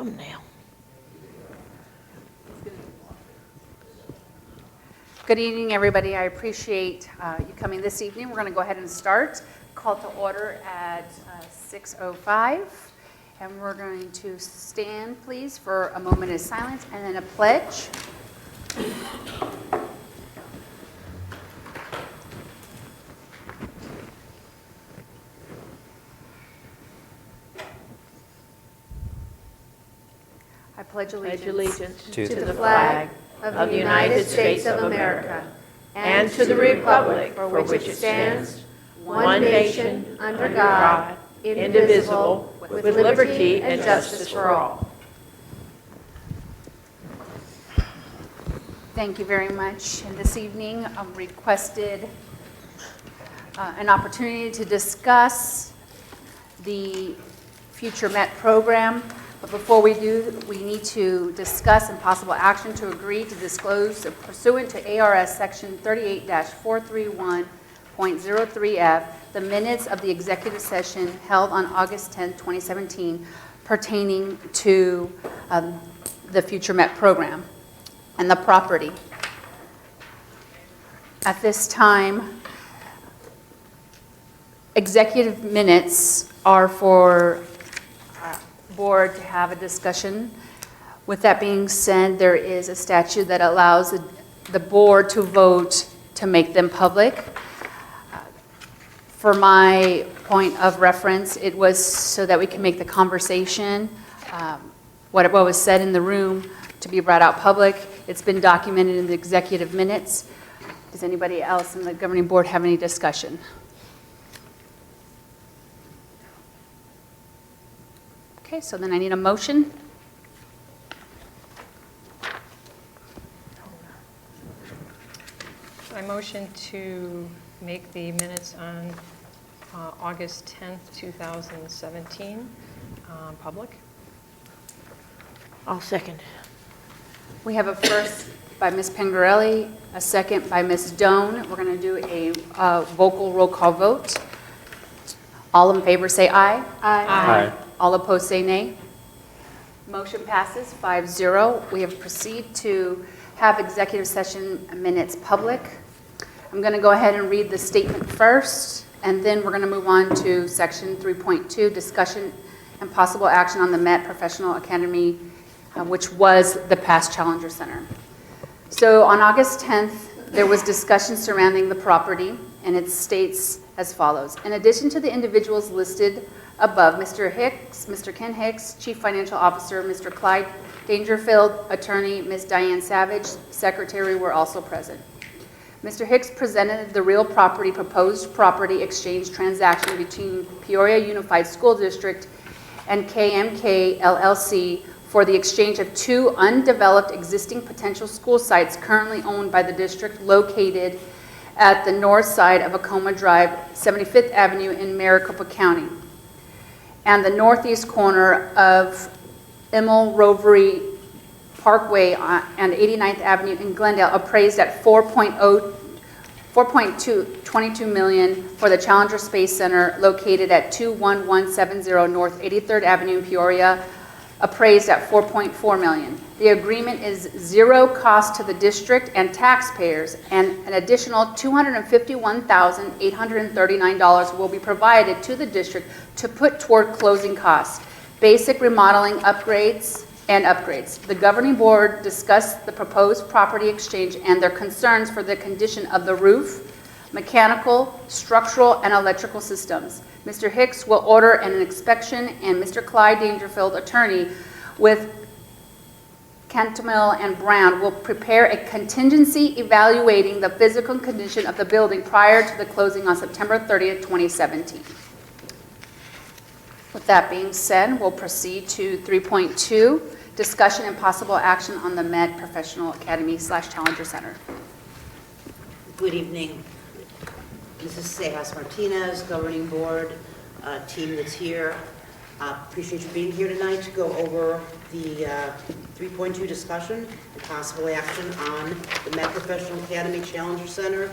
thumbnail. Good evening, everybody. I appreciate you coming this evening. We're going to go ahead and start. Call to order at 6:05. And we're going to stand, please, for a moment of silence and then a pledge. I pledge allegiance to the flag of the United States of America and to the republic for which it stands, one nation, under God, indivisible, with liberty and justice for all. Thank you very much. And this evening, requested an opportunity to discuss the future MET program. But before we do, we need to discuss and possible action to agree to disclose pursuant to ARS Section 38-431.03F the minutes of the executive session held on August 10, 2017, pertaining to the future MET program and the property. At this time, executive minutes are for board to have a discussion. With that being said, there is a statute that allows the board to vote to make them public. For my point of reference, it was so that we can make the conversation, what was said in the room, to be brought out public. It's been documented in the executive minutes. Does anybody else in the governing board have any discussion? Okay, so then I need a motion. I motion to make the minutes on August 10th, 2017 public. I'll second. We have a first by Ms. Pengarelli, a second by Ms. Doan. We're going to do a vocal roll call vote. All in favor say aye. Aye. All opposed say nay. Motion passes 5-0. We have proceeded to have executive session minutes public. I'm going to go ahead and read the statement first, and then we're going to move on to section 3.2, discussion and possible action on the MET Professional Academy, which was the past Challenger Center. So on August 10th, there was discussion surrounding the property, and it states as follows. In addition to the individuals listed above, Mr. Ken Hicks, Chief Financial Officer, Mr. Clyde Dangerfield, Attorney, Ms. Diane Savage, Secretary, were also present. Mr. Hicks presented the real property proposed property exchange transaction between Peoria Unified School District and KMK LLC for the exchange of two undeveloped existing potential school sites currently owned by the district located at the north side of Acoma Drive, 75th Avenue in Maricopa County, and the northeast corner of Emil Rovery Parkway and 89th Avenue in Glendale, appraised at $4.22 million for the Challenger Space Center located at 21170 North 83rd Avenue in Peoria, appraised at $4.4 million. The agreement is zero cost to the district and taxpayers, and an additional $251,839 will be provided to the district to put toward closing costs, basic remodeling upgrades. The governing board discussed the proposed property exchange and their concerns for the condition of the roof, mechanical, structural, and electrical systems. Mr. Hicks will order an inspection, and Mr. Clyde Dangerfield, attorney with Cantamil and Brown, will prepare a contingency evaluating the physical condition of the building prior to the closing on September 30th, 2017. With that being said, we'll proceed to 3.2, discussion and possible action on the MET Professional Academy / Challenger Center. Good evening. This is Cejas Martinez, governing board team that's here. Appreciate you being here tonight to go over the 3.2 discussion and possible action on the MET Professional Academy Challenger Center.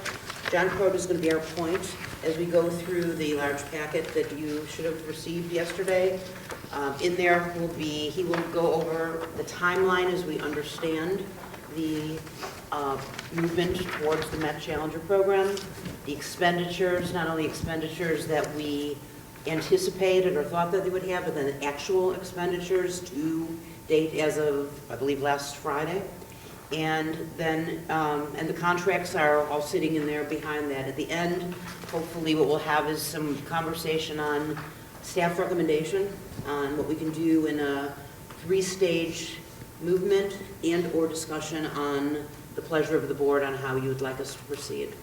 John Crow is going to be our point as we go through the large packet that you should have received yesterday. In there will be, he will go over the timeline as we understand the movement towards the Met Challenger program, the expenditures, not only expenditures that we anticipated or thought that they would have, but then the actual expenditures to date as of, I believe, last Friday. And then, and the contracts are all sitting in there behind that. At the end, hopefully what we'll have is some conversation on staff recommendation on what we can do in a 3-stage movement and/or discussion on the pleasure of the board on how you would like us to proceed.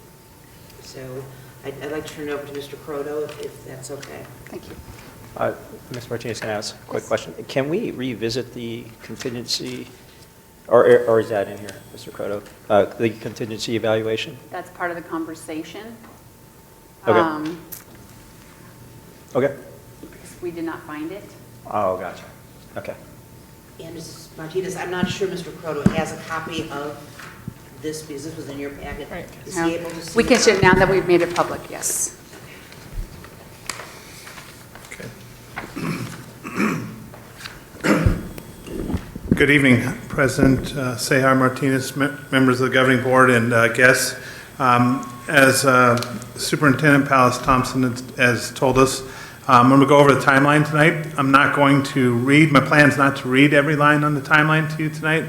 So I'd like to turn it over to Mr. Croto if that's okay. Thank you. Ms. Martinez, can I ask a quick question? Can we revisit the contingency, or is that in here, Mr. Croto? The contingency evaluation? That's part of the conversation. Okay. Okay. Because we did not find it. Oh, gotcha. Okay. And Mrs. Martinez, I'm not sure Mr. Croto has a copy of this because this was in your packet. Right. Is No. he able to see? We can share now that we've made it public, yes. Good evening, President Sehar Martinez, members of the governing board, and guests. As Superintendent Palace Thompson has told us, I'm going to go over the timeline tonight. I'm not going to read, my plan is not to read every line on the timeline to you tonight.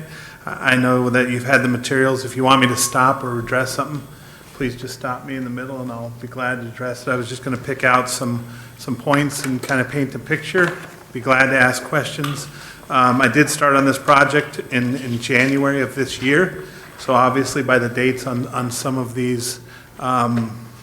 I know that you've had the materials. If you want me to stop or address something, please just stop me in the middle and I'll be glad to address it. I was just going to pick out some points and kind of paint the picture. Be glad to ask questions. I did start on this project in January of this year, so obviously by the dates on some of these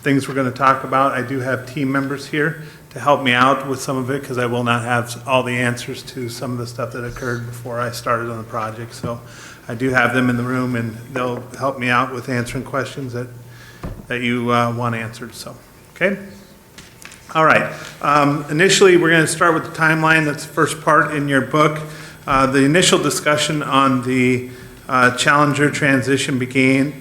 things we're going to talk about, I do have team members here to help me out with some of it because I will not have all the answers to some of the stuff that occurred before I started on the project. So I do have them in the room and they'll help me out with answering questions that you want answered. So, okay. All right. Initially, we're going to start with the timeline. That's the first part in your book. The initial discussion on the Challenger transition began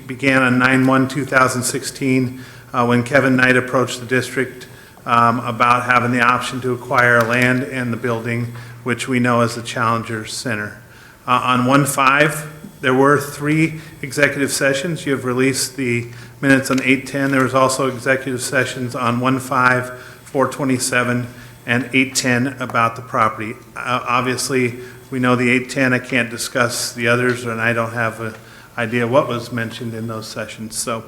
on 9/1/2016 when Kevin Knight approached the district about having the option to acquire land and the building, which we know as the Challenger Center. On 1/5, there were 3 executive sessions. You have released the minutes on 8/10. There was also executive sessions on 1/5, 4/27, and 8/10 about the property. Obviously, we know the 8/10. I can't discuss the others, and I don't have an idea what was mentioned in those sessions. So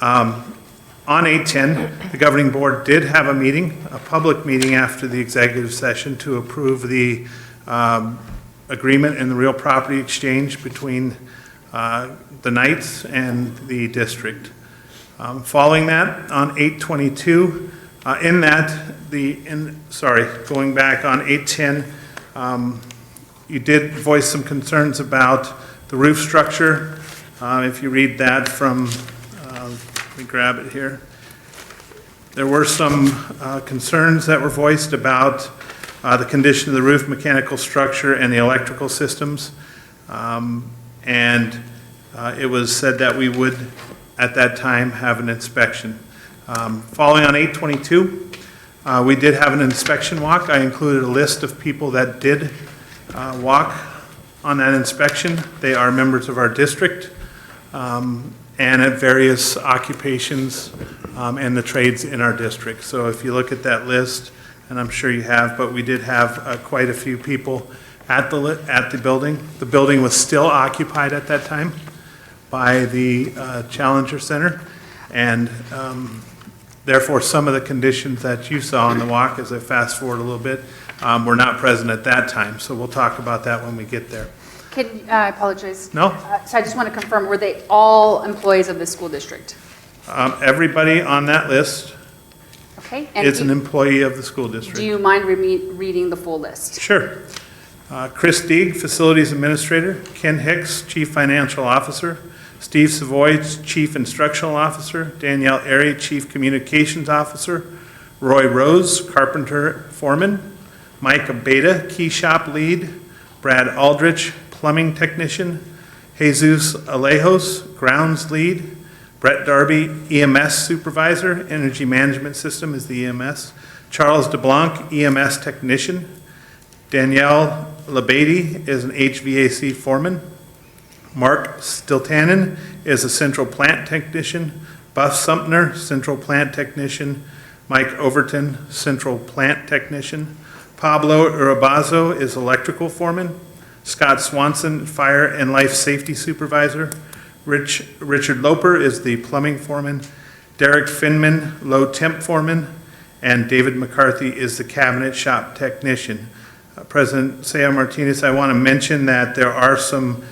on 8/10, the governing board did have a meeting, a public meeting after the executive session to approve the agreement and the real property exchange between the Knights and the district. Following that, on 8/22, going back on 8/10, you did voice some concerns about the roof structure. If you read that from, let me grab it here. There were some concerns that were voiced about the condition of the roof, mechanical structure, and the electrical systems. And it was said that we would, at that time, have an inspection. Following on 8/22, we did have an inspection walk. I included a list of people that did walk on that inspection. They are members of our district and at various occupations and the trades in our district. So if you look at that list, and I'm sure you have, but we did have quite a few people at the building. The building was still occupied at that time by the Challenger Center, and therefore some of the conditions that you saw on the walk, as I fast forward a little bit, were not present at that time. So we'll talk about that when we get there. I apologize. No? So I just want to confirm, were they all employees of the school district? Everybody on that list Okay. And is an employee of the school district. do you mind reading the full list? Sure. Chris Deeg, Facilities Administrator. Ken Hicks, Chief Financial Officer. Steve Savoy, Chief Instructional Officer. Danielle Airy, Chief Communications Officer. Roy Rose, Carpenter Foreman. Mike Abeda, Key Shop Lead. Brad Aldrich, Plumbing Technician. Jesus Alejos, Grounds Lead. Brett Darby, EMS Supervisor. Energy Management System is the EMS. Charles DeBlanc, EMS Technician. Danielle Labady is an HVAC foreman. Mark Stiltanen is a central plant technician. Buff Sumner, central plant technician. Mike Overton, central plant technician. Pablo Urabazo is electrical foreman. Scott Swanson, fire and life safety supervisor. Richard Loper is the plumbing foreman. Derek Finman, low temp foreman. And David McCarthy is the cabinet shop technician. President Saya Martinez, I want to mention that there are some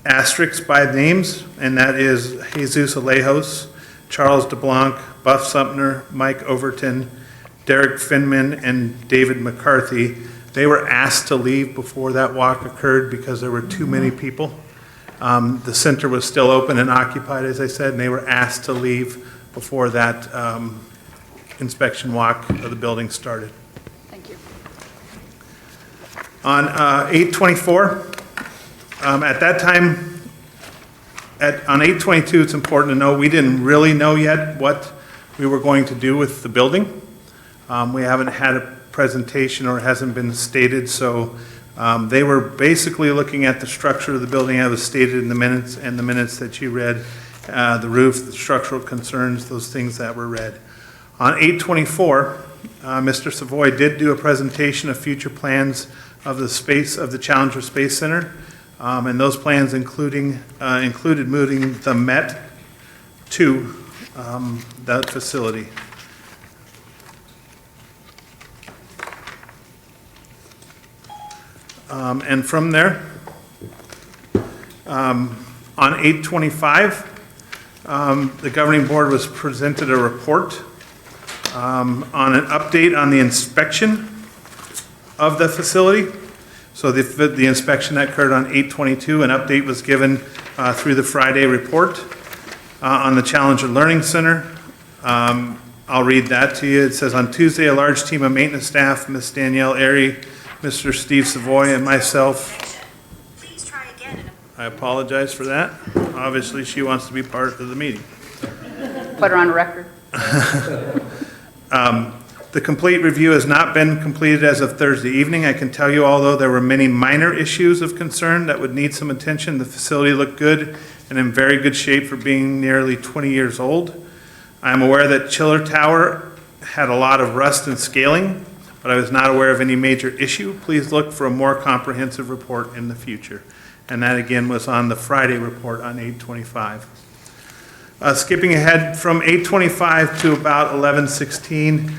asterisks by names, and that is Jesus Alejos, Charles DeBlanc, Buff Sumner, Mike Overton, Derek Finman, and David McCarthy. They were asked to leave before that walk occurred because there were too many people. The center was still open and occupied, as I said, and they were asked to leave before that inspection walk of the building started. Thank you. On 8/24, at that time, on 8/22, it's important to know we didn't really know yet what we were going to do with the building. We haven't had a presentation, or it hasn't been stated, so they were basically looking at the structure of the building as was stated in the minutes, and the minutes that you read, the roof, the structural concerns, those things that were read. On 8/24, Mr. Savoy did do a presentation of future plans of the space of the Challenger Space Center, and those plans included moving the Met to that facility. And from there, on 8/25, the governing board was presented a report on an update on the inspection of the facility. So the inspection that occurred on 8/22, an update was given through the Friday report on the Challenger Learning Center. I'll read that to you. It says, on Tuesday, a large team of maintenance staff, Ms. Danielle Airy, Mr. Steve Savoy, and myself. Please try again. I apologize for that. Obviously, she wants to be part of the meeting. Put her on record. The complete review has not been completed as of Thursday evening. I can tell you, although there were many minor issues of concern that would need some attention, the facility looked good and in very good shape for being nearly 20 years old. I am aware that Chiller Tower had a lot of rust and scaling, but I was not aware of any major issue. Please look for a more comprehensive report in the future. And that again was on the Friday report on 8/25. Skipping ahead from 8/25 to about 11/16,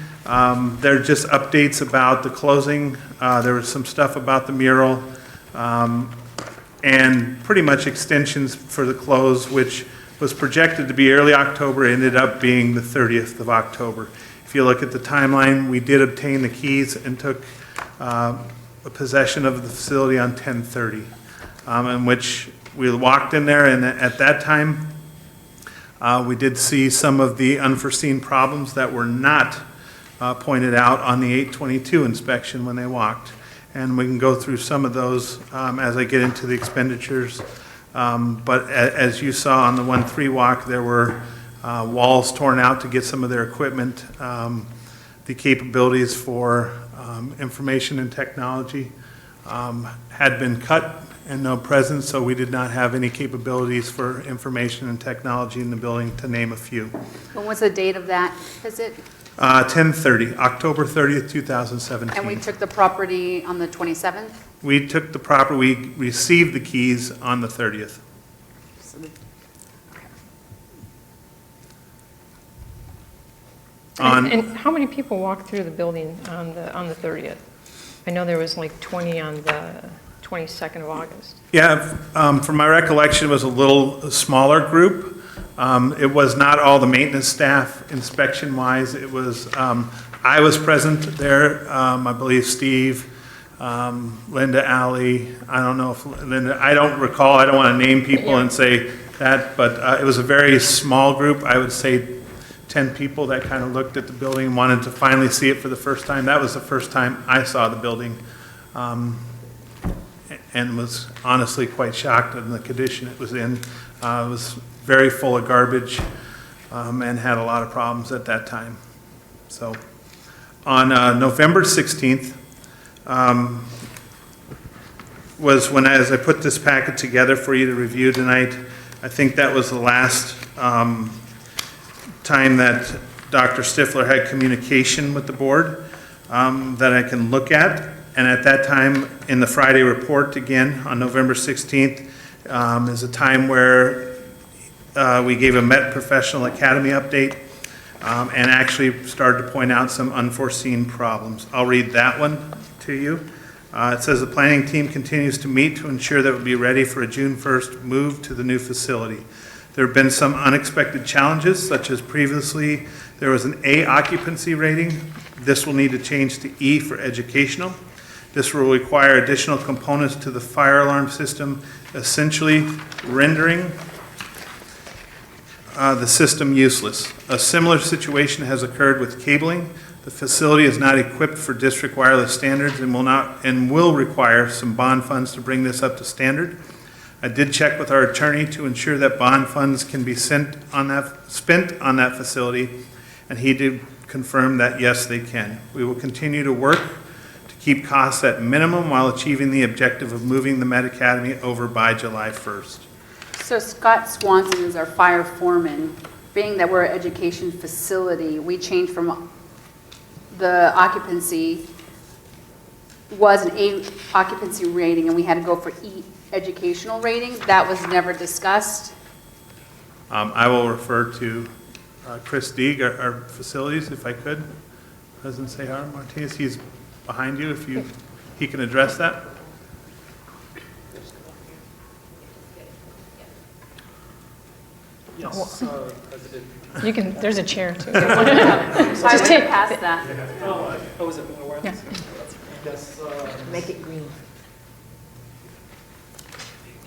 there are just updates about the closing. There was some stuff about the mural, and pretty much extensions for the close, which was projected to be early October, ended up being the 30th of October. If you look at the timeline, we did obtain the keys and took possession of the facility on 10/30, in which we walked in there, and at that time, we did see some of the unforeseen problems that were not pointed out on the 8/22 inspection when they walked. And we can go through some of those as I get into the expenditures. But as you saw on the 1-3 walk, there were walls torn out to get some of their equipment. The capabilities for information and technology had been cut and no present, so we did not have any capabilities for information and technology in the building, to name a few. When was the date of that visit? 10/30, October 30th, 2017. And we took the property on the 27th? We took the property, we received the keys on the 30th. So the- And how many people walked through the building on the 30th? I know there was like 20 on the 22nd of August. Yeah, from my recollection, it was a little smaller group. It was not all the maintenance staff inspection-wise. It was, I was present there, I believe Steve, Linda, Alley, I don't know if Linda, I don't recall, I don't want to name people and say that, but it was a very small group. I would say 10 people that kind of looked at the building and wanted to finally see it for the first time. That was the first time I saw the building, and was honestly quite shocked in the condition it was in. It was very full of garbage, and had a lot of problems at that time. So on November 16th, was when, as I put this packet together for you to review tonight, I think that was the last time that Dr. Stifler had communication with the board that I can look at. And at that time, in the Friday report, again, on November 16th, is a time where we gave a Met Professional Academy update and actually started to point out some unforeseen problems. I'll read that one to you. It says the planning team continues to meet to ensure that we'll be ready for a June 1st move to the new facility. There have been some unexpected challenges, such as previously there was an A occupancy rating. This will need to change to E for educational. This will require additional components to the fire alarm system, essentially rendering the system useless. A similar situation has occurred with cabling. The facility is not equipped for district wireless standards and will require some bond funds to bring this up to standard. I did check with our attorney to ensure that bond funds can be spent on that facility, and he did confirm that yes, they can. We will continue to work to keep costs at minimum while achieving the objective of moving the Med Academy over by July 1st. So Scott Swanson is our fire foreman. Being that we're an education facility, we changed from the occupancy was an A occupancy rating, and we had to go for E educational rating. That was never discussed. I will refer to Chris Deeg, our facilities, if I could. President Sehar Martinez, he's behind you, if he can address that. Yes, President. You can, there's a chair too. So I Just went take- past that. Oh, was it more wireless? Yeah. Yes. Make it green.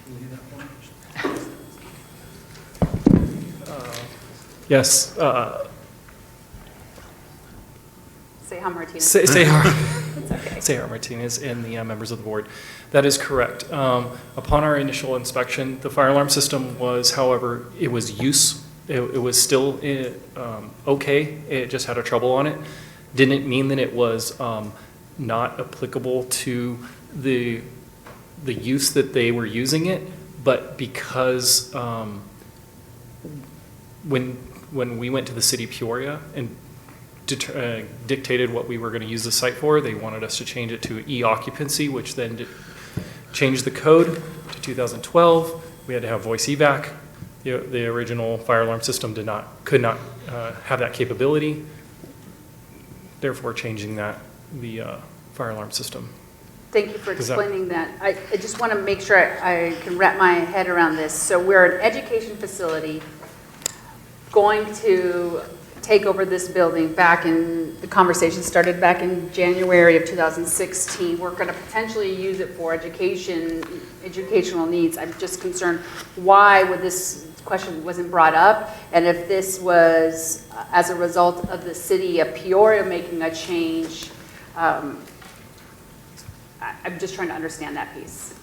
Can you do that one? Yes. Sehar Martinez. Sehar Martinez and the members of the board. That is correct. Upon our initial inspection, the fire alarm system was, however, it was it was still okay. It just had a trouble on it. Didn't mean that it was not applicable to the use that they were using it, but because when we went to the city of Peoria and dictated what we were going to use the site for, they wanted us to change it to E-occupancy, which then changed the code to 2012. We had to have voice evac. The original fire alarm system could not have that capability, therefore changing the fire alarm system. Thank you for Does that- explaining that. I just want to make sure I can wrap my head around this. So we're an education facility going to take over this building the conversation started back in January of 2016. We're going to potentially use it for educational needs. I'm just concerned, why would this question wasn't brought up? And if this was as a result of the city of Peoria making a change, I'm just trying to understand that piece.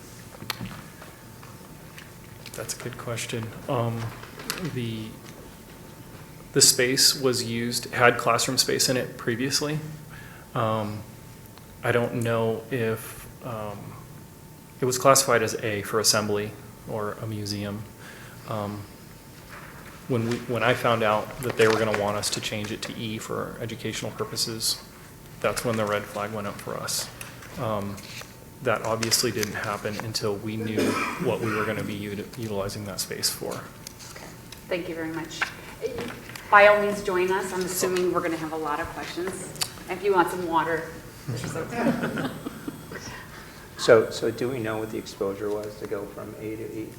That's a good question. The space was had classroom space in it previously. I don't know if it was classified as A for assembly or a museum. When I found out that they were going to want us to change it to E for educational purposes, that's when the red flag went up for us. That obviously didn't happen until we knew what we were going to be utilizing that space for. Thank you very much. By all means, join us. I'm assuming we're going to have a lot of questions. If you want some water. So do we know what the exposure was to go from A to E?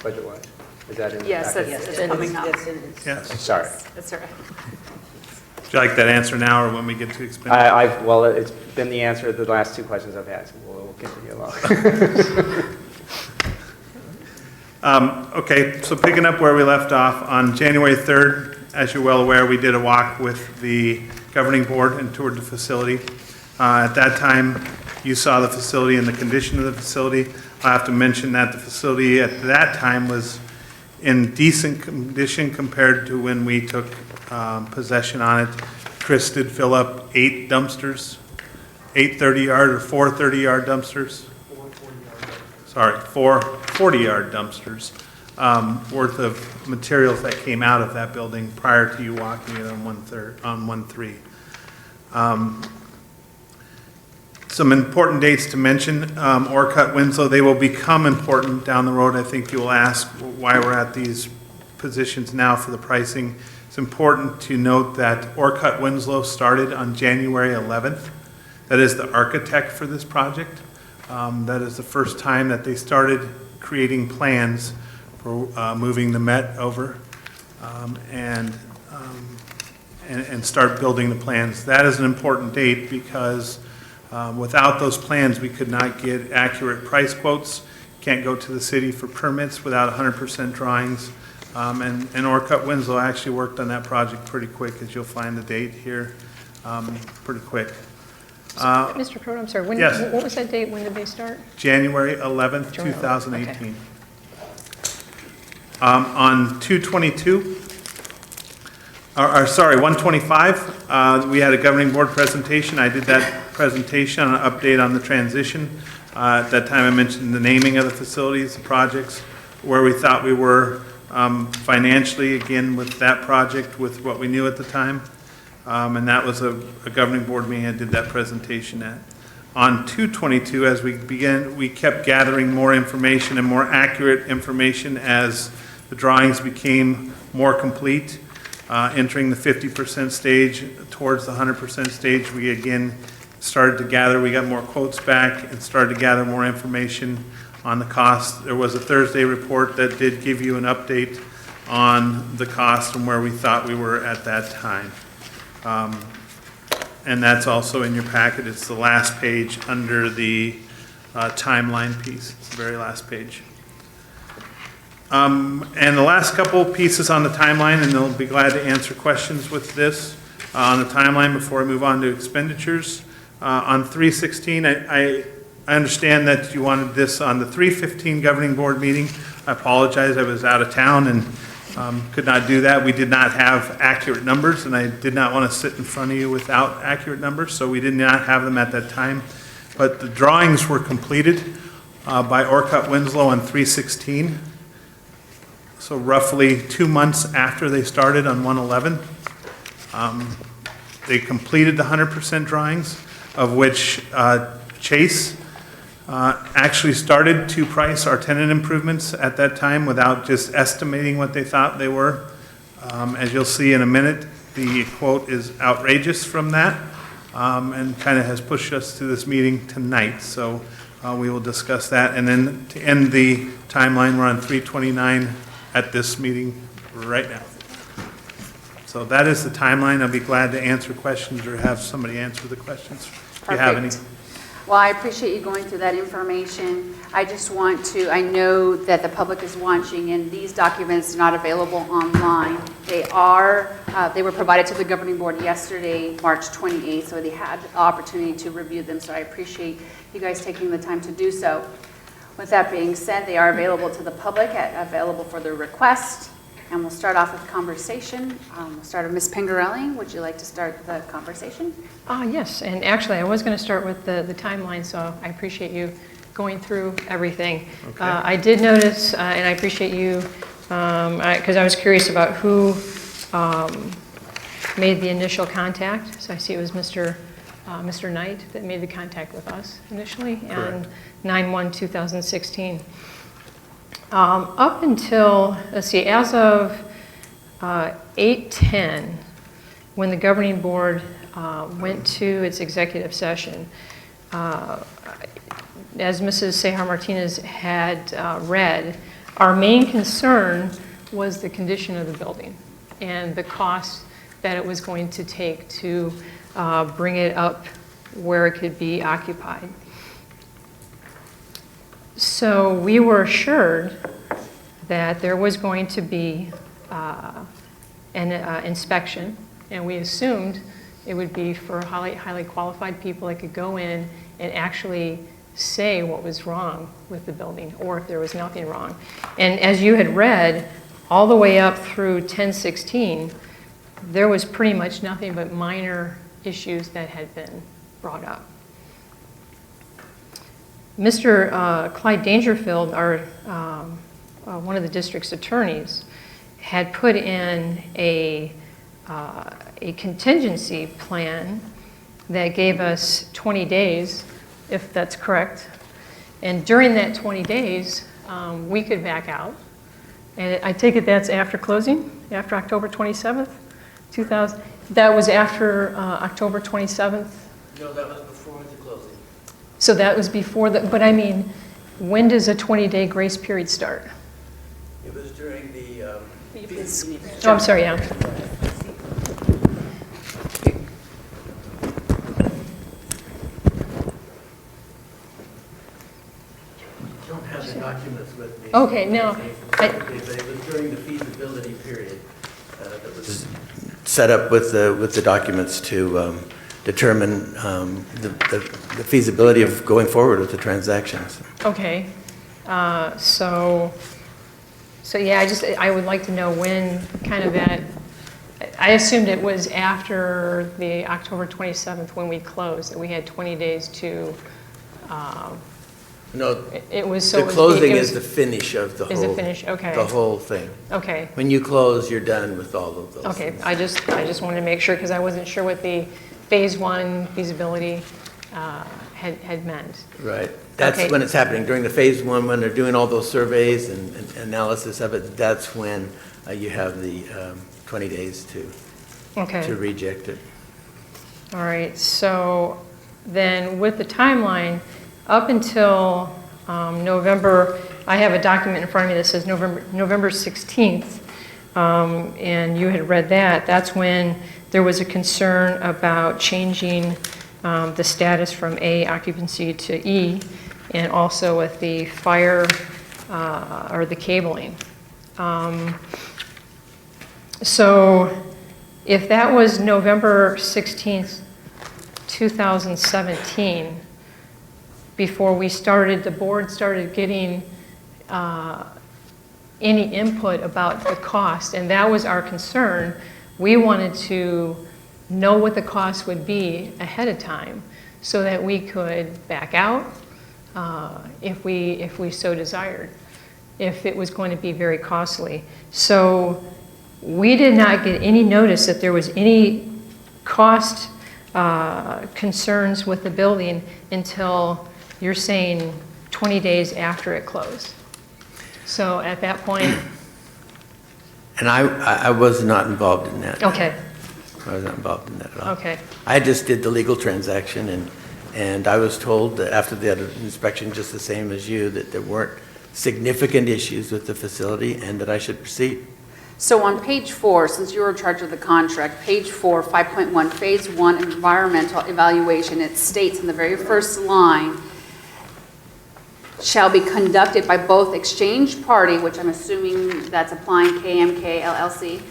Budget-wise? Is that in the Yes, packet? that's coming up. Yes. Sorry. That's all right. Would you like that answer now or when we get to expenditure? Well, it's been the answer to the last two questions I've had, so we'll continue along. Okay, so picking up where we left off, on January 3rd, as you're well aware, we did a walk with the governing board and toured the facility. At that time, you saw the facility and the condition of the facility. I have to mention that the facility at that time was in decent condition compared to when we took possession on it. Chris did fill up 8 dumpsters 8 30-yard or 4 30-yard dumpsters? Sorry, 4 40-yard dumpsters worth of materials that came out of that building prior to you walking it on 1-3. Some important dates to mention, Orcutt, Winslow, they will become important down the road. I think you will ask why we're at these positions now for the pricing. It's important to note that Orcutt, Winslow started on January 11th. That is the architect for this project. That is the first time that they started creating plans for moving the Met over and start building the plans. That is an important date because without those plans, we could not get accurate price quotes. Can't go to the city for permits without 100% drawings. And Orcutt Winslow actually worked on that project pretty quick, as you'll find the date here, pretty quick. Mr. Croto, I'm sorry, Yes. what was that date? When did they start? January 11th, 2018. On 2/22, or sorry, 1/25, we had a governing board presentation. I did that presentation on an update on the transition. At that time, I mentioned the naming of the facilities, the projects, where we thought we were financially, again, with that project, with what we knew at the time. And that was a governing board meeting I did that presentation at. On 2/22, as we began, we kept gathering more information and more accurate information as the drawings became more complete. Entering the 50% stage towards the 100% stage, we again started to gather, we got more quotes back and started to gather more information on the cost. There was a Thursday report that did give you an update on the cost and where we thought we were at that time. And that's also in your packet. It's the last page under the timeline piece. It's the very last page. And the last couple pieces on the timeline, and they'll be glad to answer questions with this on the timeline before I move on to expenditures. On 3/16, I understand that you wanted this on the 3/15 governing board meeting. I apologize, I was out of town and could not do that. We did not have accurate numbers, and I did not want to sit in front of you without accurate numbers, so we did not have them at that time. But the drawings were completed by Orcutt Winslow on 3/16. So roughly 2 months after they started on 1/11. They completed the 100% drawings, of which Chase actually started to price our tenant improvements at that time without just estimating what they thought they were. As you'll see in a minute, the quote is outrageous from that and kind of has pushed us to this meeting tonight. So we will discuss that. And then to end the timeline, we're on 3/29 at this meeting right now. So that is the timeline. I'll be glad to answer questions or have somebody answer the questions if you have any. Perfect. Well, I appreciate you going through that information. I just want to, I know that the public is watching and these documents are not available online. They were provided to the governing board yesterday, March 28th, so they had the opportunity to review them, so I appreciate you guys taking the time to do so. With that being said, they are available to the public, available for their request, and we'll start off with conversation. We'll start with Ms. Pingarelli. Would you like to start the conversation? Yes, and actually, I was going to start with the timeline, so I appreciate you going through everything. Okay. I did notice, and I appreciate you, because I was curious about who made the initial contact. So I see it was Mr. Knight that made the contact with us initially on 9/1/2016. Up until, let's see, as of 8/10, when the governing board went to its executive session, as Mrs. Cejar Martinez had read, our main concern was the condition of the building and the cost that it was going to take to bring it up where it could be occupied. So we were assured that there was going to be an inspection, and we assumed it would be for highly qualified people that could go in and actually say what was wrong with the building or if there was nothing wrong. And as you had read, all the way up through 10/16, there was pretty much nothing but minor issues that had been brought up. Mr. Clyde Dangerfield, one of the district's attorneys, had put in a contingency plan that gave us 20 days, if that's correct. And during that 20 days, we could back out. And I take it that's after closing, after October 27th, 2000? That was after October 27th? No, that was before the closing. So that was before the, but I mean, when does a 20-day grace period start? It was during the, Oh, I'm sorry, yeah. I don't have the documents with me. Okay, no. But it was during the feasibility period that was set up with the documents to determine the feasibility of going forward with the transactions. Okay. So yeah, I would like to know when kind of that, I assumed it was after the October 27th when we closed, that we had 20 days to, No, it was so. the it was- closing it is was- the finish of the whole. Is the finish, okay. The whole thing. Okay, When you close, you're done with all of those. okay. things. I just wanted to make sure because I wasn't sure what the phase one feasibility had meant. Right. That's Okay. when it's happening. During the phase one, when they're doing all those surveys and analysis of it, that's when you have the 20 days to Okay. reject it. All right, so then with the timeline, up until November, I have a document in front of me that says November 16th, and you had read that. That's when there was a concern about changing the status from A occupancy to E, and also with the fire or the cabling. So if that was November 16th, 2017, before we started, the board started getting any input about the cost, and that was our concern. We wanted to know what the cost would be ahead of time so that we could back out if we so desired, if it was going to be very costly. So we did not get any notice that there was any cost concerns with the building until you're saying 20 days after it closed. So at that point, And I was not involved in that. okay, I was not involved in that at all. okay, I just did the legal transaction, and I was told that after the other inspection, just the same as you, that there weren't significant issues with the facility and that I should proceed. So on page 4, since you were in charge of the contract, page 4, 5.1, phase 1 environmental evaluation, it states in the very first line, shall be conducted by both exchange party, which I'm assuming that's applying KMK LLC,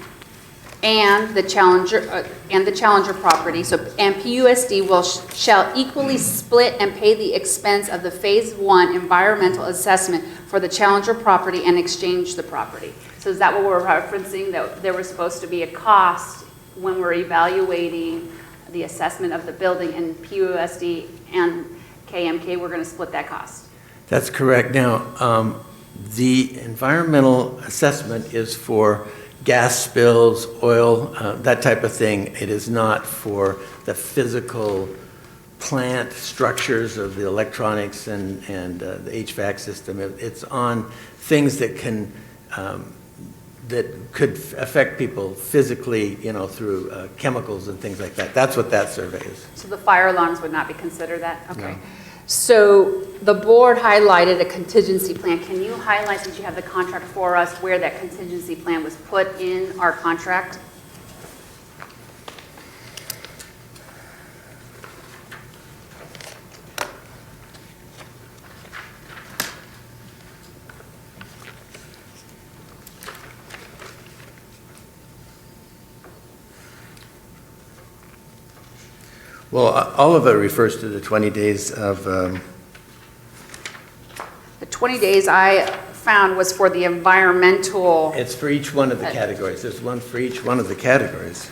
and the challenger property. So, and PUSD shall equally split and pay the expense of the phase 1 environmental assessment for the challenger property and exchange the property. So is that what we're referencing, that there was supposed to be a cost when we're evaluating the assessment of the building, and PUSD and KMK, we're going to split that cost? That's correct. Now, the environmental assessment is for gas spills, oil, that type of thing. It is not for the physical plant structures of the electronics and the HVAC system. It's on things that can that could affect people physically, through chemicals and things like that. That's what that survey is. So the fire alarms would not be considered that? Okay. No. So the board highlighted a contingency plan. Can you highlight, since you have the contract for us, where that contingency plan was put in our contract? Well, all of it refers to the 20 days of, The 20 days I found was for the environmental. it's for each one of the categories. There's one for each one of the categories.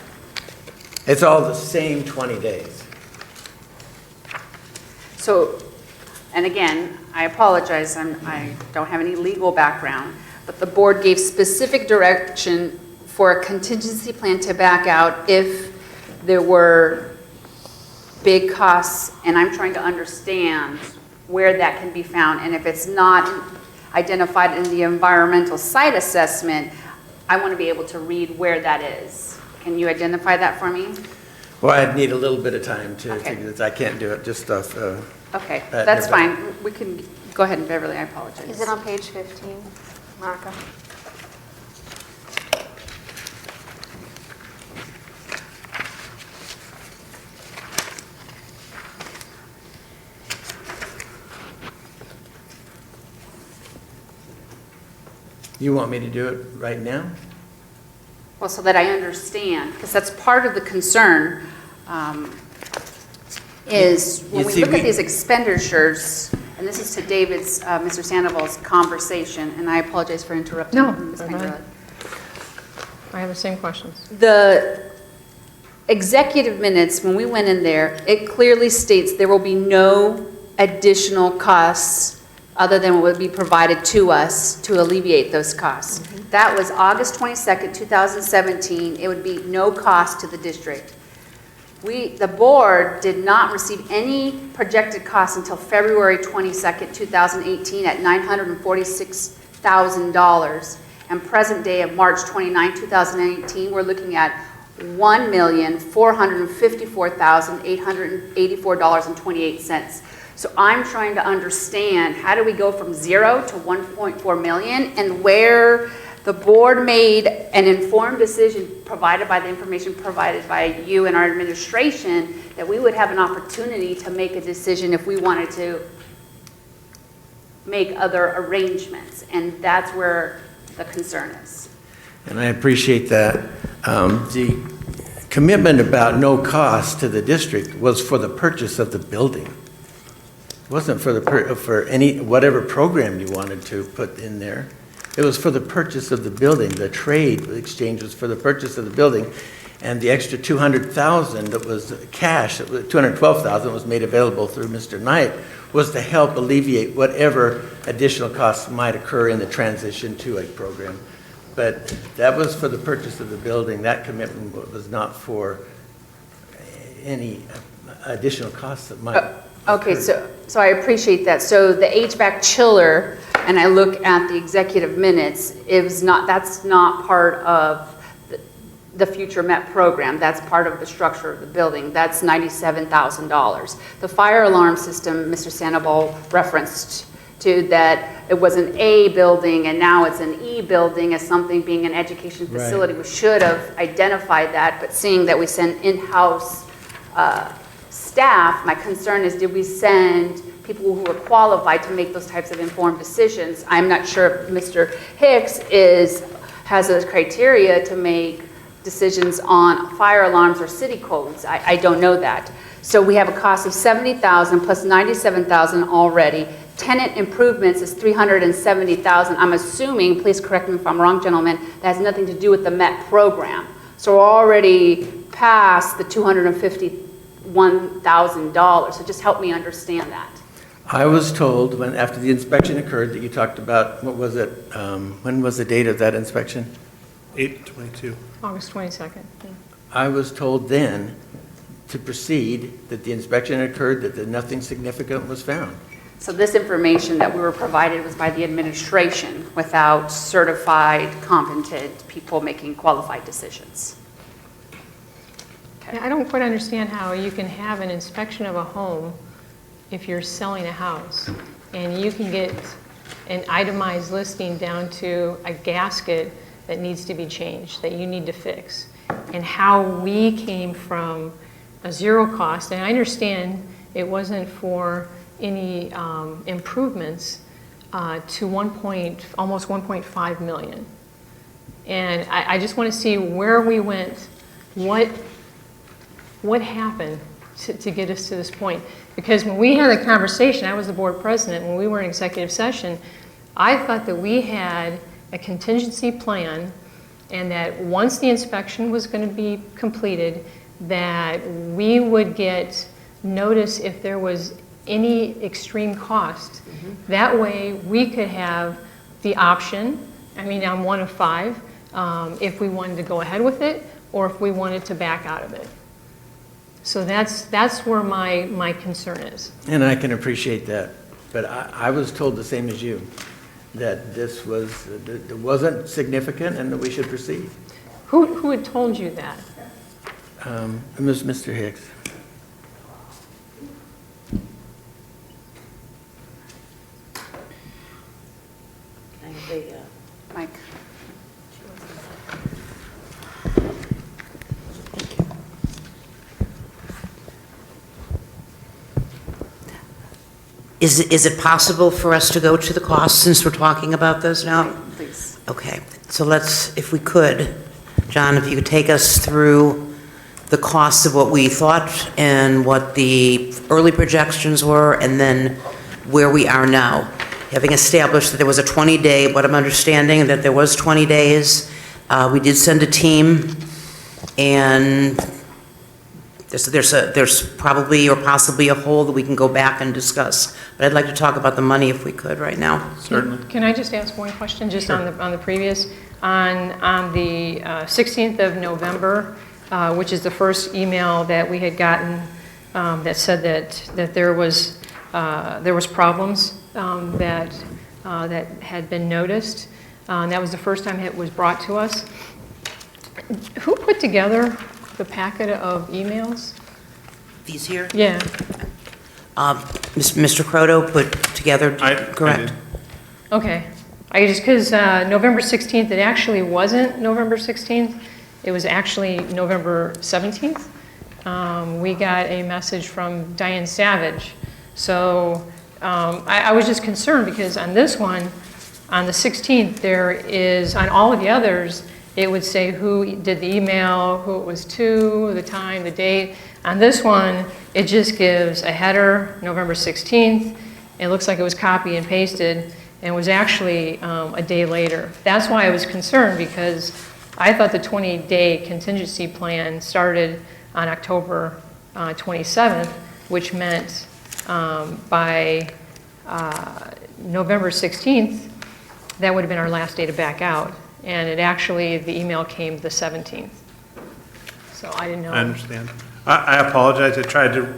It's all the same 20 days. So and again, I apologize, I don't have any legal background, but the board gave specific direction for a contingency plan to back out if there were big costs, and I'm trying to understand where that can be found, and if it's not identified in the environmental site assessment, I want to be able to read where that is. Can you identify that for me? Well, I'd need a little bit of time to Okay. do this. I can't do it just off. Okay, That that's never- fine. We can go ahead, Beverly, I apologize. Is it on page 15, Monica? You want me to do it right now? Well, so that I understand, because that's part of the concern, is when You we see, look at we- these expenditures, and this is to David's, Mr. Sandoval's conversation, and I apologize for interrupting. No, Ms. go ahead. Mangarelli. I have the same questions. The executive minutes, when we went in there, it clearly states there will be no additional costs other than what would be provided to us to alleviate those costs. That was August 22nd, 2017. It would be no cost to the district. The board did not receive any projected costs until February 22nd, 2018 at $946,000. And present day of March 29, 2018, we're looking at $1,454,884.28. So I'm trying to understand, how do we go from 0 to 1.4 million, and where the board made an informed decision provided by the information provided by you and our administration that we would have an opportunity to make a decision if we wanted to make other arrangements. And that's where the concern is. And I appreciate that. The commitment about no cost to the district was for the purchase of the building. It wasn't for any, whatever program you wanted to put in there. It was for the purchase of the building. The trade exchange was for the purchase of the building. And the extra $200,000 that was cash, $212,000 was made available through Mr. Knight, was to help alleviate whatever additional costs might occur in the transition to a program. But that was for the purchase of the building. That commitment was not for any additional costs that might Okay, occur. so I appreciate that. So the HVAC chiller, and I look at the executive minutes, that's not part of the future MET program. That's part of the structure of the building. That's $97,000. The fire alarm system, Mr. Sandoval referenced to that it was an A building and now it's an E building as something being an education facility. We should have identified that, but seeing that we send in-house staff, my concern is, did we send people who are qualified to make those types of informed decisions? I'm not sure if Mr. Hicks has those criteria to make decisions on fire alarms or city codes. I don't know that. So we have a cost of $70,000 plus $97,000 already. Tenant improvements is $370,000. I'm assuming, please correct me if I'm wrong, gentlemen, that has nothing to do with the MET program. So we're already past the $251,000. So just help me understand that. I was told when, after the inspection occurred, that you talked about, what was it, when was the date of that inspection? 8/22. August 22nd. Yeah. I was told then to proceed, that the inspection occurred, that nothing significant was found. So this information that we were provided was by the administration without certified, competent people making qualified decisions. Yeah, I don't quite understand how you can have an inspection of a home if you're selling a house, and you can get an itemized listing down to a gasket that needs to be changed, that you need to fix, and how we came from a zero cost, and I understand it wasn't for any improvements, to almost 1.5 million. And I just want to see where we went, what happened to get us to this point. Because when we had a conversation, I was the board president, when we were in executive session, I thought that we had a contingency plan, and that once the inspection was going to be completed, that we would get notice if there was any extreme cost. That way, we could have the option, I mean, I'm one of 5, if we wanted to go ahead with it, or if we wanted to back out of it. So that's where my concern is. And I can appreciate that, but I was told the same as you, that this wasn't significant and that we should proceed. Who had told you that? It was Mr. Hicks. Can I have the, Mike? Is it possible for us to go to the costs since we're talking about those now? Please. Okay, so let's, if we could, John, if you could take us through the costs of what we thought and what the early projections were, and then where we are now. Having established that there was a 20-day, what I'm understanding, that there was 20 days, we did send a team, and there's probably or possibly a hole that we can go back and discuss. But I'd like to talk about the money if we could right now. Certainly. Can I just ask one question, just on the previous? On the 16th of November, which is the first email that we had gotten that said that there was problems that had been noticed. And that was the first time it was brought to us. Who put together the packet of emails? These here? Yeah. Mr. Croto put together, correct? I did. Okay. I just, because November 16th, it actually wasn't November 16th. It was actually November 17th. We got a message from Diane Savage. So I was just concerned because on this one, on the 16th, there is, on all of the others, it would say who did the email, who it was to, the time, the date. On this one, it just gives a header, November 16th. It looks like it was copy and pasted and was actually a day later. That's why I was concerned, because I thought the 20-day contingency plan started on October 27th, which meant by November 16th, that would have been our last day to back out. And it actually, the email came the 17th. So I didn't know. I understand. I apologize. I tried to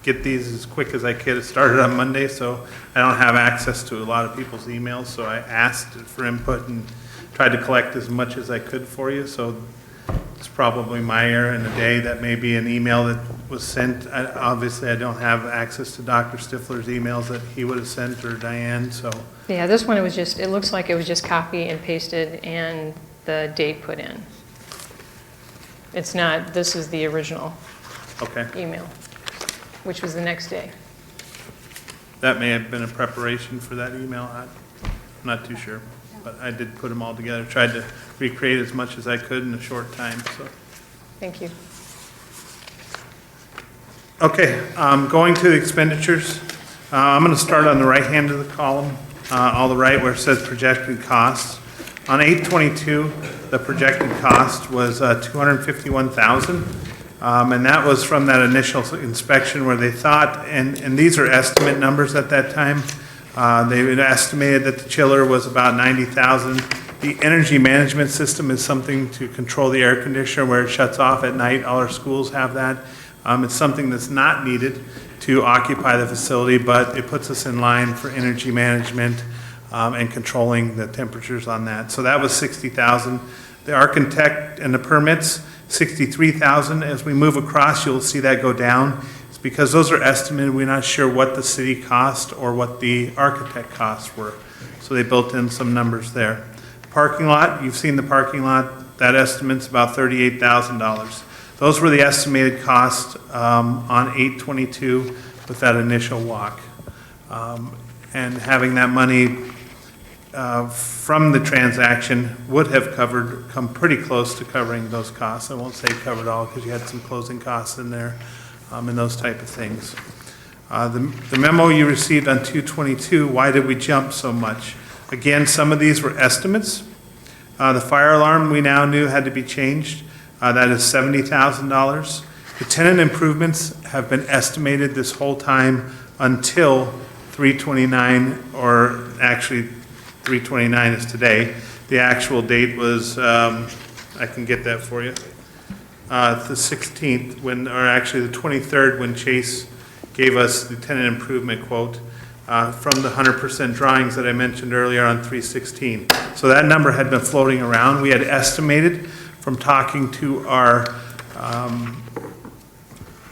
get these as quick as I could. It started on Monday, so I don't have access to a lot of people's emails. So I asked for input and tried to collect as much as I could for you. So it's probably my error in the day. That may be an email that was sent. Obviously, I don't have access to Dr. Stifler's emails that he would have sent, or Diane, so. Yeah, this one, it looks like it was just copy and pasted and the date put in. It's not, this is the original Okay. email, which was the next day. That may have been a preparation for that email. I'm not too sure. But I did put them all together, tried to recreate as much as I could in a short time, so. Thank you. Okay, going to the expenditures. I'm going to start on the right hand of the column, all the right where it says projected costs. On 8/22, the projected cost was $251,000, and that was from that initial inspection where they thought, and these are estimate numbers at that time. They had estimated that the chiller was about $90,000. The energy management system is something to control the air conditioner where it shuts off at night. All our schools have that. It's something that's not needed to occupy the facility, but it puts us in line for energy management and controlling the temperatures on that. So that was $60,000. The architect and the permits, $63,000. As we move across, you'll see that go down. It's because those are estimated. We're not sure what the city cost or what the architect costs were. So they built in some numbers there. Parking lot, you've seen the parking lot. That estimate's about $38,000. Those were the estimated costs on 8/22 with that initial walk. And having that money from the transaction would have come pretty close to covering those costs. I won't say covered all because you had some closing costs in there and those type of things. The memo you received on 2/22, why did we jump so much? Again, some of these were estimates. The fire alarm we now knew had to be changed. That is $70,000. The tenant improvements have been estimated this whole time until 3/29, or actually 3/29 is today. The actual date was, I can get that for you, the 16th, or actually the 23rd, when Chase gave us the tenant improvement quote from the 100% drawings that I mentioned earlier on 3/16. So that number had been floating around. We had estimated from talking to our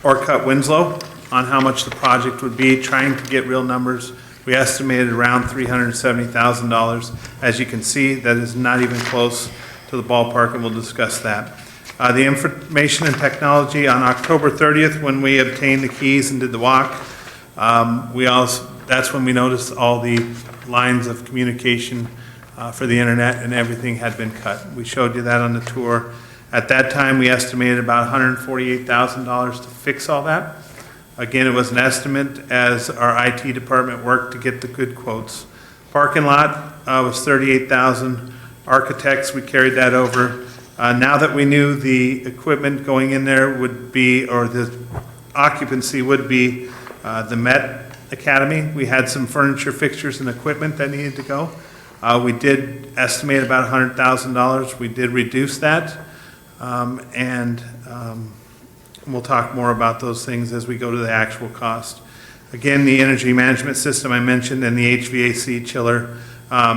Orcutt Winslow on how much the project would be, trying to get real numbers. We estimated around $370,000. As you can see, that is not even close to the ballpark, and we'll discuss that. The information and technology on October 30th, when we obtained the keys and did the walk, that's when we noticed all the lines of communication for the internet and everything had been cut. We showed you that on the tour. At that time, we estimated about $148,000 to fix all that. Again, it was an estimate as our IT department worked to get the good quotes. Parking lot was $38,000. Architects, we carried that over. Now that we knew the equipment going in there would be, or the occupancy would be the Met Academy, we had some furniture, fixtures, and equipment that needed to go. We did estimate about $100,000. We did reduce that. We'll talk more about those things as we go to the actual cost. Again, the energy management system I mentioned and the HVAC chiller at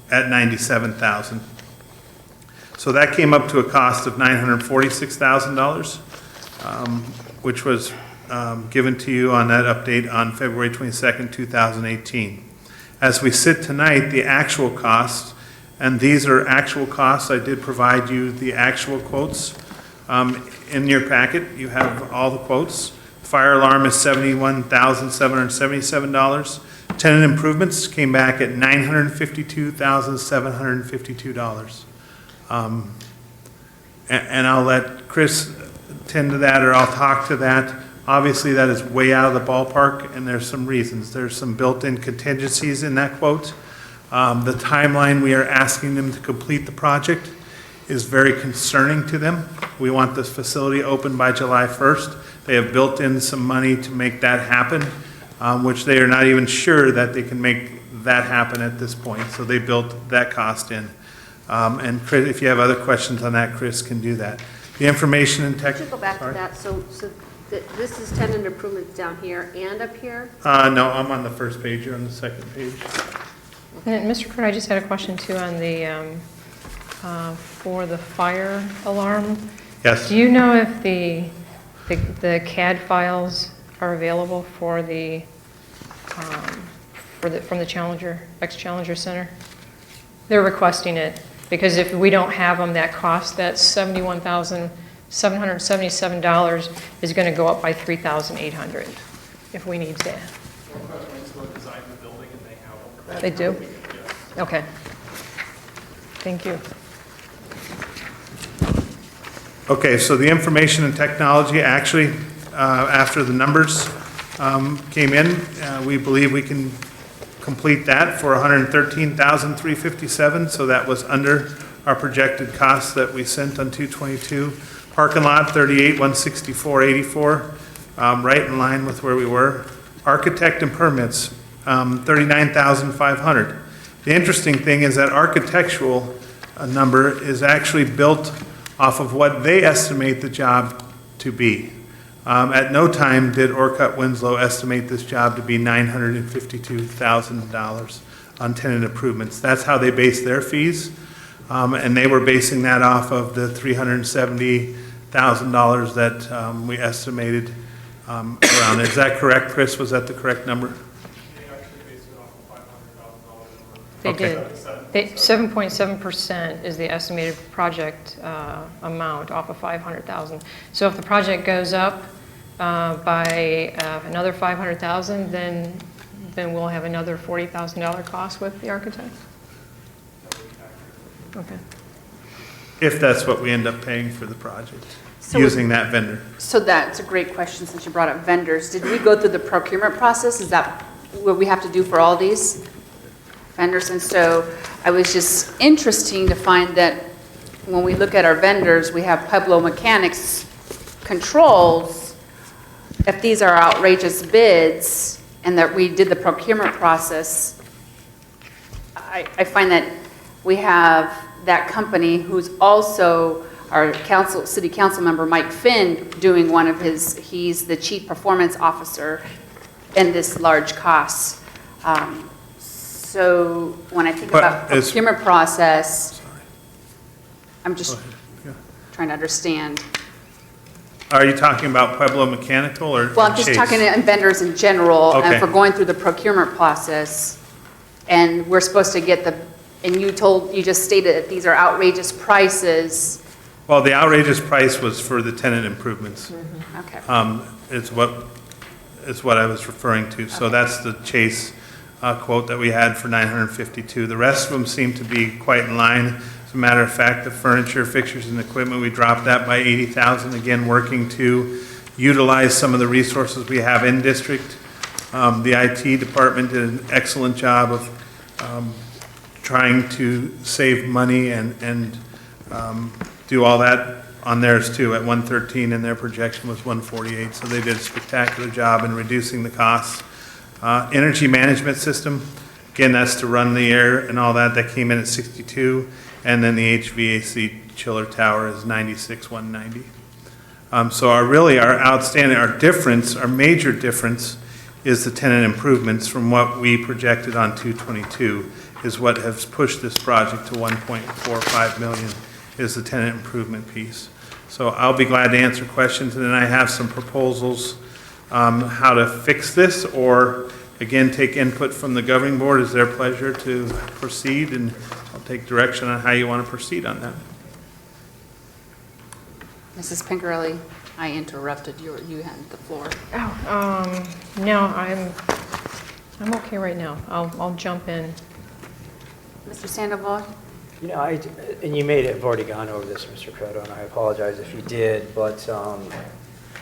$97,000. So that came up to a cost of $946,000, which was given to you on that update on February 22nd, 2018. As we sit tonight, the actual cost, and these are actual costs, I did provide you the actual quotes. In your packet, you have all the quotes. Fire alarm is $71,777. Tenant improvements came back at $952,752. And I'll let Chris tend to that, or I'll talk to that. Obviously, that is way out of the ballpark, and there's some reasons. There's some built-in contingencies in that quote. The timeline we are asking them to complete the project is very concerning to them. We want this facility open by July 1st. They have built in some money to make that happen, which they are not even sure that they can make that happen at this point. So they built that cost in. And Chris, if you have other questions on that, Chris can do that. The information and tech. Could you go back to that? So this is tenant improvements down here and up here? No, I'm on the first page. You're on the second page. And Mr. Kurt, I just had a question too on the, for the fire alarm. Yes. Do you know if the CAD files are available for the, from the Challenger, ex-Challenger Center? They're requesting it, because if we don't have them, that cost, that $71,777 is going to go up by $3,800 if we need that. They do? Okay. Thank you. Okay, so the information and technology, actually, after the numbers came in, we believe we can complete that for $113,357, so that was under our projected costs that we sent on 222. Parking lot, $38,164.84, right in line with where we were. Architect and permits, $39,500. The interesting thing is that architectural number is actually built off of what they estimate the job to be. At no time did Orcutt Winslow estimate this job to be $952,000 on tenant improvements. That's how they base their fees, and they were basing that off of the $370,000 that we estimated around. Is that correct, Chris? Was that the correct number? They Okay. did. 7.7% is the estimated project amount off of $500,000. So if the project goes up by another $500,000, then we'll have another $40,000 cost with the architect? Okay. If that's what we end up paying for the project, So using that vendor. So that's a great question since you brought up vendors. Did we go through the procurement process? Is that what we have to do for all these vendors? And so I was just interesting to find that when we look at our vendors, we have Pueblo Mechanics controls, if these are outrageous bids and that we did the procurement process, I find that we have that company who's also our city council member, Mike Finn, doing he's the chief performance officer in this large cost. So when I think about procurement process, I'm just trying to understand. Are you talking about Pueblo Mechanical or Well, I'm just Chase? talking to vendors in general, and Okay. if we're going through the procurement process, and we're supposed to get and you just stated that these are outrageous prices. Well, the outrageous price was for the tenant improvements. Okay. It's what I was referring to. So that's the Chase quote that we had for 952. The rest of them seem to be quite in line. As a matter of fact, the furniture, fixtures, and equipment, we dropped that by 80,000. Again, working to utilize some of the resources we have in district. The IT department did an excellent job of trying to save money and do all that on theirs too, at 113, and their projection was 148, so they did a spectacular job in reducing the costs. Energy management system, again, that's to run the air and all that, that came in at 62, and then the HVAC chiller tower is 96,190. So our major difference is the tenant improvements from what we projected on 222 is what has pushed this project to 1.45 million is the tenant improvement piece. So I'll be glad to answer questions, and then I have some proposals how to fix this, or again, take input from the governing board. It's their pleasure to proceed, and I'll take direction on how you want to proceed on that. Mrs. Pinkerelli, I interrupted you. You had the floor. No, I'm okay right now. I'll jump in. Mr. Sandoval? You know, and you may have already gone over this, Mr. Croto, and I apologize if you did, but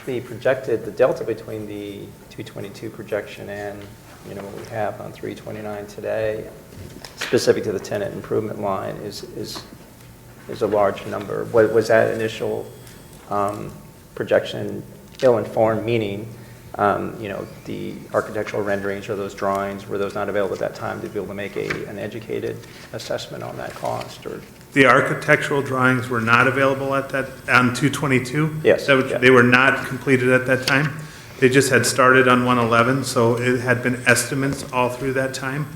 the delta between the 222 projection and, you know, what we have on 329 today, specific to the tenant improvement line, is a large number. Was that initial projection ill-informed, meaning, you know, the architectural renderings or those drawings, were those not available at that time to be able to make an educated assessment on that cost? Or The architectural drawings were not available at that, on 222? Yes. They were not completed at that time. They just had started on 111, so it had been estimates all through that time.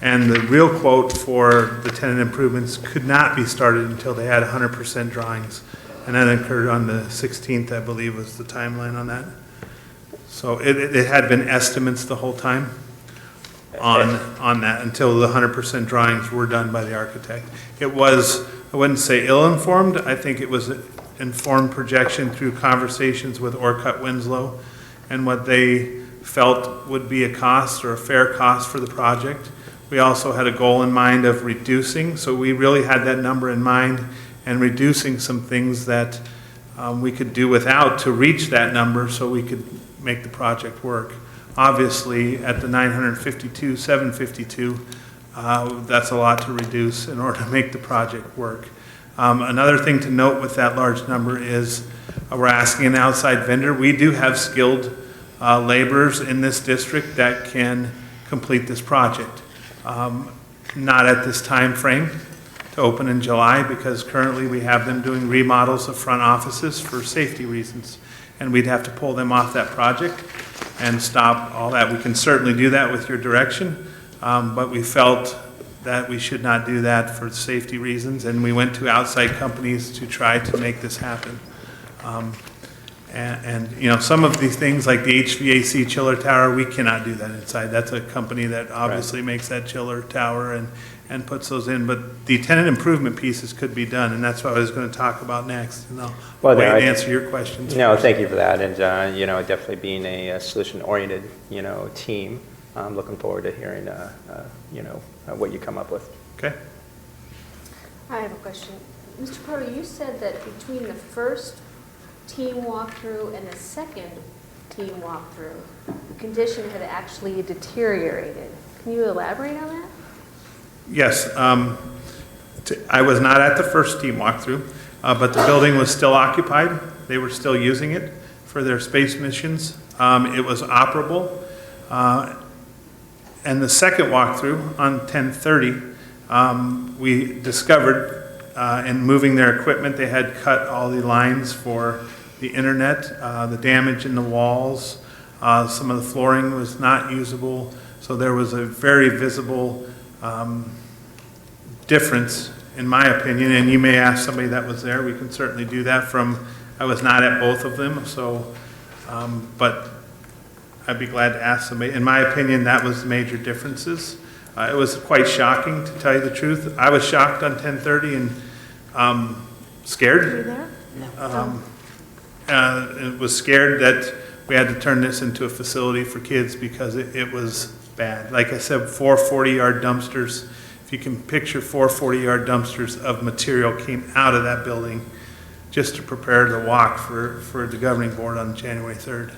And the real quote for the tenant improvements could not be started until they had 100% drawings. And that occurred on the 16th, I believe, was the timeline on that. So it had been estimates the whole time on that until the 100% drawings were done by the architect. It was, I wouldn't say ill-informed, I think it was informed projection through conversations with Orcutt Winslow and what they felt would be a cost or a fair cost for the project. We also had a goal in mind of reducing, so we really had that number in mind and reducing some things that we could do without to reach that number so we could make the project work. Obviously, at the 952, 752, that's a lot to reduce in order to make the project work. Another thing to note with that large number is we're asking an outside vendor. We do have skilled laborers in this district that can complete this project. Not at this time frame to open in July, because currently we have them doing remodels of front offices for safety reasons. And we'd have to pull them off that project and stop all that. We can certainly do that with your direction, but we felt that we should not do that for safety reasons, and we went to outside companies to try to make this happen. And you know, some of these things like the HVAC chiller tower, we cannot do that inside. That's a company that obviously makes that chiller tower and puts those in. But the tenant improvement pieces could be done, and that's what I was going to talk about next. And I'll wait and answer your questions. No, thank you for that. And, you know, definitely being a solution-oriented, you know, team, I'm looking forward to hearing, you know, what you come up with. Okay. I have a question. Mr. Crowder, you said that between the first team walkthrough and the second team walkthrough, the condition had actually deteriorated. Can you elaborate on that? Yes. I was not at the first team walkthrough, but the building was still occupied. They were still using it for their space missions. It was operable. And the second walkthrough on 10/30, we discovered in moving their equipment, they had cut all the lines for the internet, the damage in the walls, some of the flooring was not usable, so there was a very visible difference, in my opinion, and you may ask somebody that was there, we can certainly do that I was not at both of them, so, but I'd be glad to ask somebody. In my opinion, that was the major differences. It was quite shocking, to tell you the truth. I was shocked on 10/30 and scared. Were you there? It was scared that we had to turn this into a facility for kids because it was bad. Like I said, 4 40-yard dumpsters. If you can picture 4 40-yard dumpsters of material came out of that building just to prepare the walk for the governing board on January 3rd.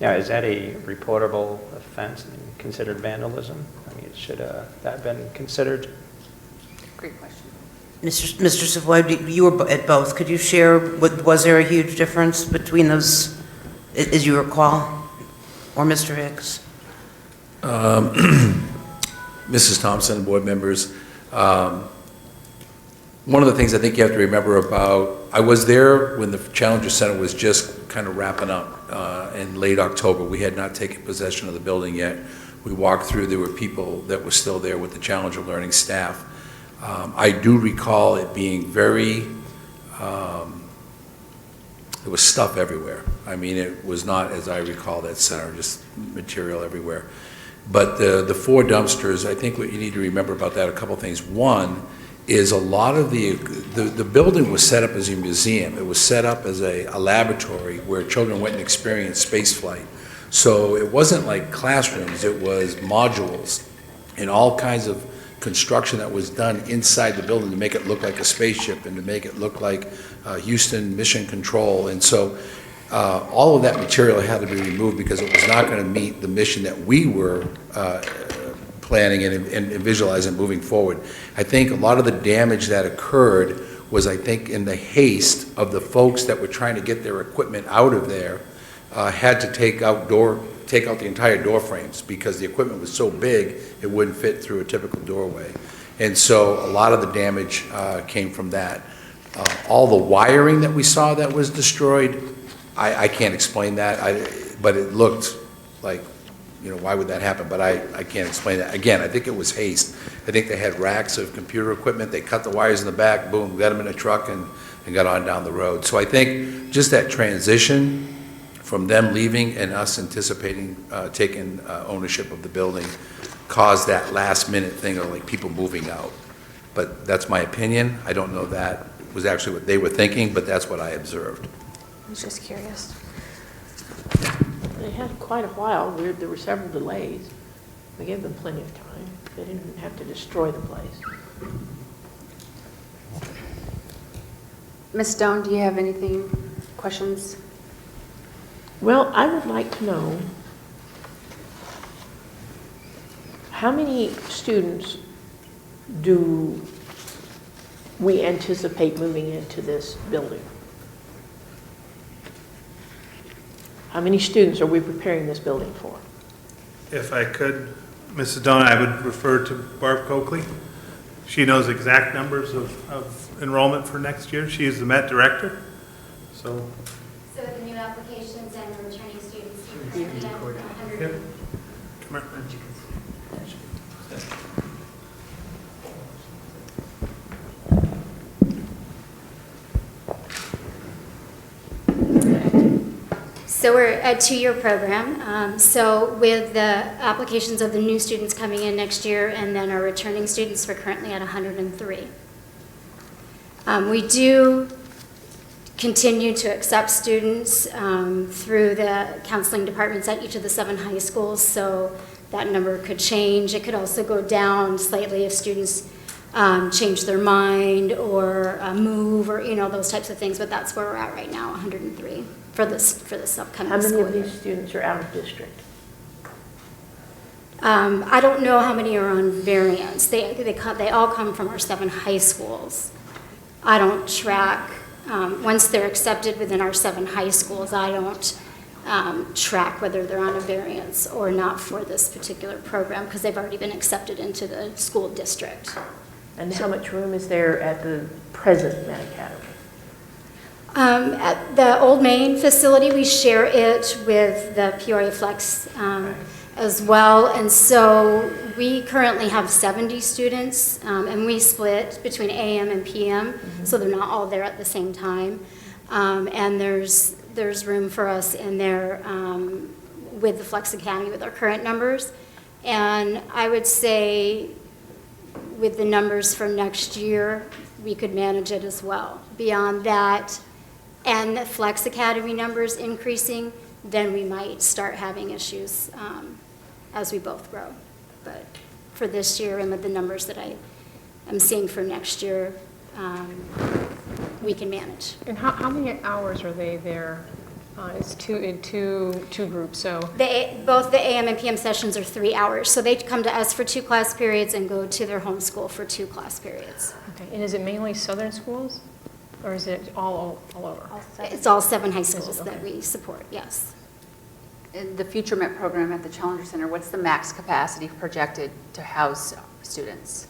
Yeah, is that a reportable offense and considered vandalism? I mean, should that been considered? Great question. Mr. Savoy, you were at both. Could you share, was there a huge difference between those, as you recall? Or Mr. Hicks? Mrs. Thompson, board members, one of the things I think you have to remember about, I was there when the Challenger Center was just kind of wrapping up in late October. We had not taken possession of the building yet. We walked through, there were people that were still there with the Challenger Learning staff. I do recall it being very, there was stuff everywhere. I mean, it was not, as I recall, that center, just material everywhere. But the 4 dumpsters, I think what you need to remember about that, a couple things. One is a lot of the building was set up as a museum. It was set up as a laboratory where children went and experienced space flight. So it wasn't like classrooms, it was modules and all kinds of construction that was done inside the building to make it look like a spaceship and to make it look like Houston Mission Control. And so all of that material had to be removed because it was not going to meet the mission that we were planning and visualizing moving forward. I think a lot of the damage that occurred was, I think, in the haste of the folks that were trying to get their equipment out of there, had to take out the entire door frames because the equipment was so big it wouldn't fit through a typical doorway. And so a lot of the damage came from that. All the wiring that we saw that was destroyed, I can't explain that, but it looked like, you know, why would that happen? But I can't explain that. Again, I think it was haste. I think they had racks of computer equipment. They cut the wires in the back, boom, got them in a truck and got on down the road. So I think just that transition from them leaving and us anticipating taking ownership of the building caused that last minute thing of like people moving out. But that's my opinion. I don't know that was actually what they were thinking, but that's what I observed. I was just curious. They had quite a while where there were several delays. We gave them plenty of time. They didn't have to destroy the place. Ms. Stone, do you have anything, questions? Well, I would like to know how many students do we anticipate moving into this building? How many students are we preparing this building for? If I could, Mrs. Dona, I would refer to Barb Coakley. She knows exact numbers of enrollment for next year. She is the Met Director, so. So the new applications and the returning students, you're currently at 100. Yep. Come here. So we're a 2-year program. So with the applications of the new students coming in next year and then our returning students, we're currently at 103. We do continue to accept students through the counseling departments at each of the 7 high schools, so that number could change. It could also go down slightly if students change their mind or move or, you know, those types of things, but that's where we're at right now, 103 for this upcoming How many school of year. these students are out of district? I don't know how many are on variance. They all come from our 7 high schools. I don't track once they're accepted within our 7 high schools, I don't track whether they're on a variance or not for this particular program, because they've already been accepted into the school district. And how much room is there at the present Met Academy? At the Old Main facility, we share it with the Peoria Flex as well. And so we currently have 70 students, and we split between AM and PM, so they're not all there at the same time. And there's room for us in there with the Flex Academy with our current numbers. And I would say with the numbers from next year, we could manage it as well. Beyond that, and the Flex Academy numbers increasing, then we might start having issues as we both grow. But for this year and with the numbers that I am seeing for next year, we can manage. And how many hours are they there? It's two groups, so. Both the AM and PM sessions are 3 hours. So they come to us for 2 class periods and go to their home school for 2 class periods. Okay, and is it mainly southern schools, or is it all over? It's all 7 high schools that we support, yes. In the Future Met program at the Challenger Center, what's the max capacity projected to house students?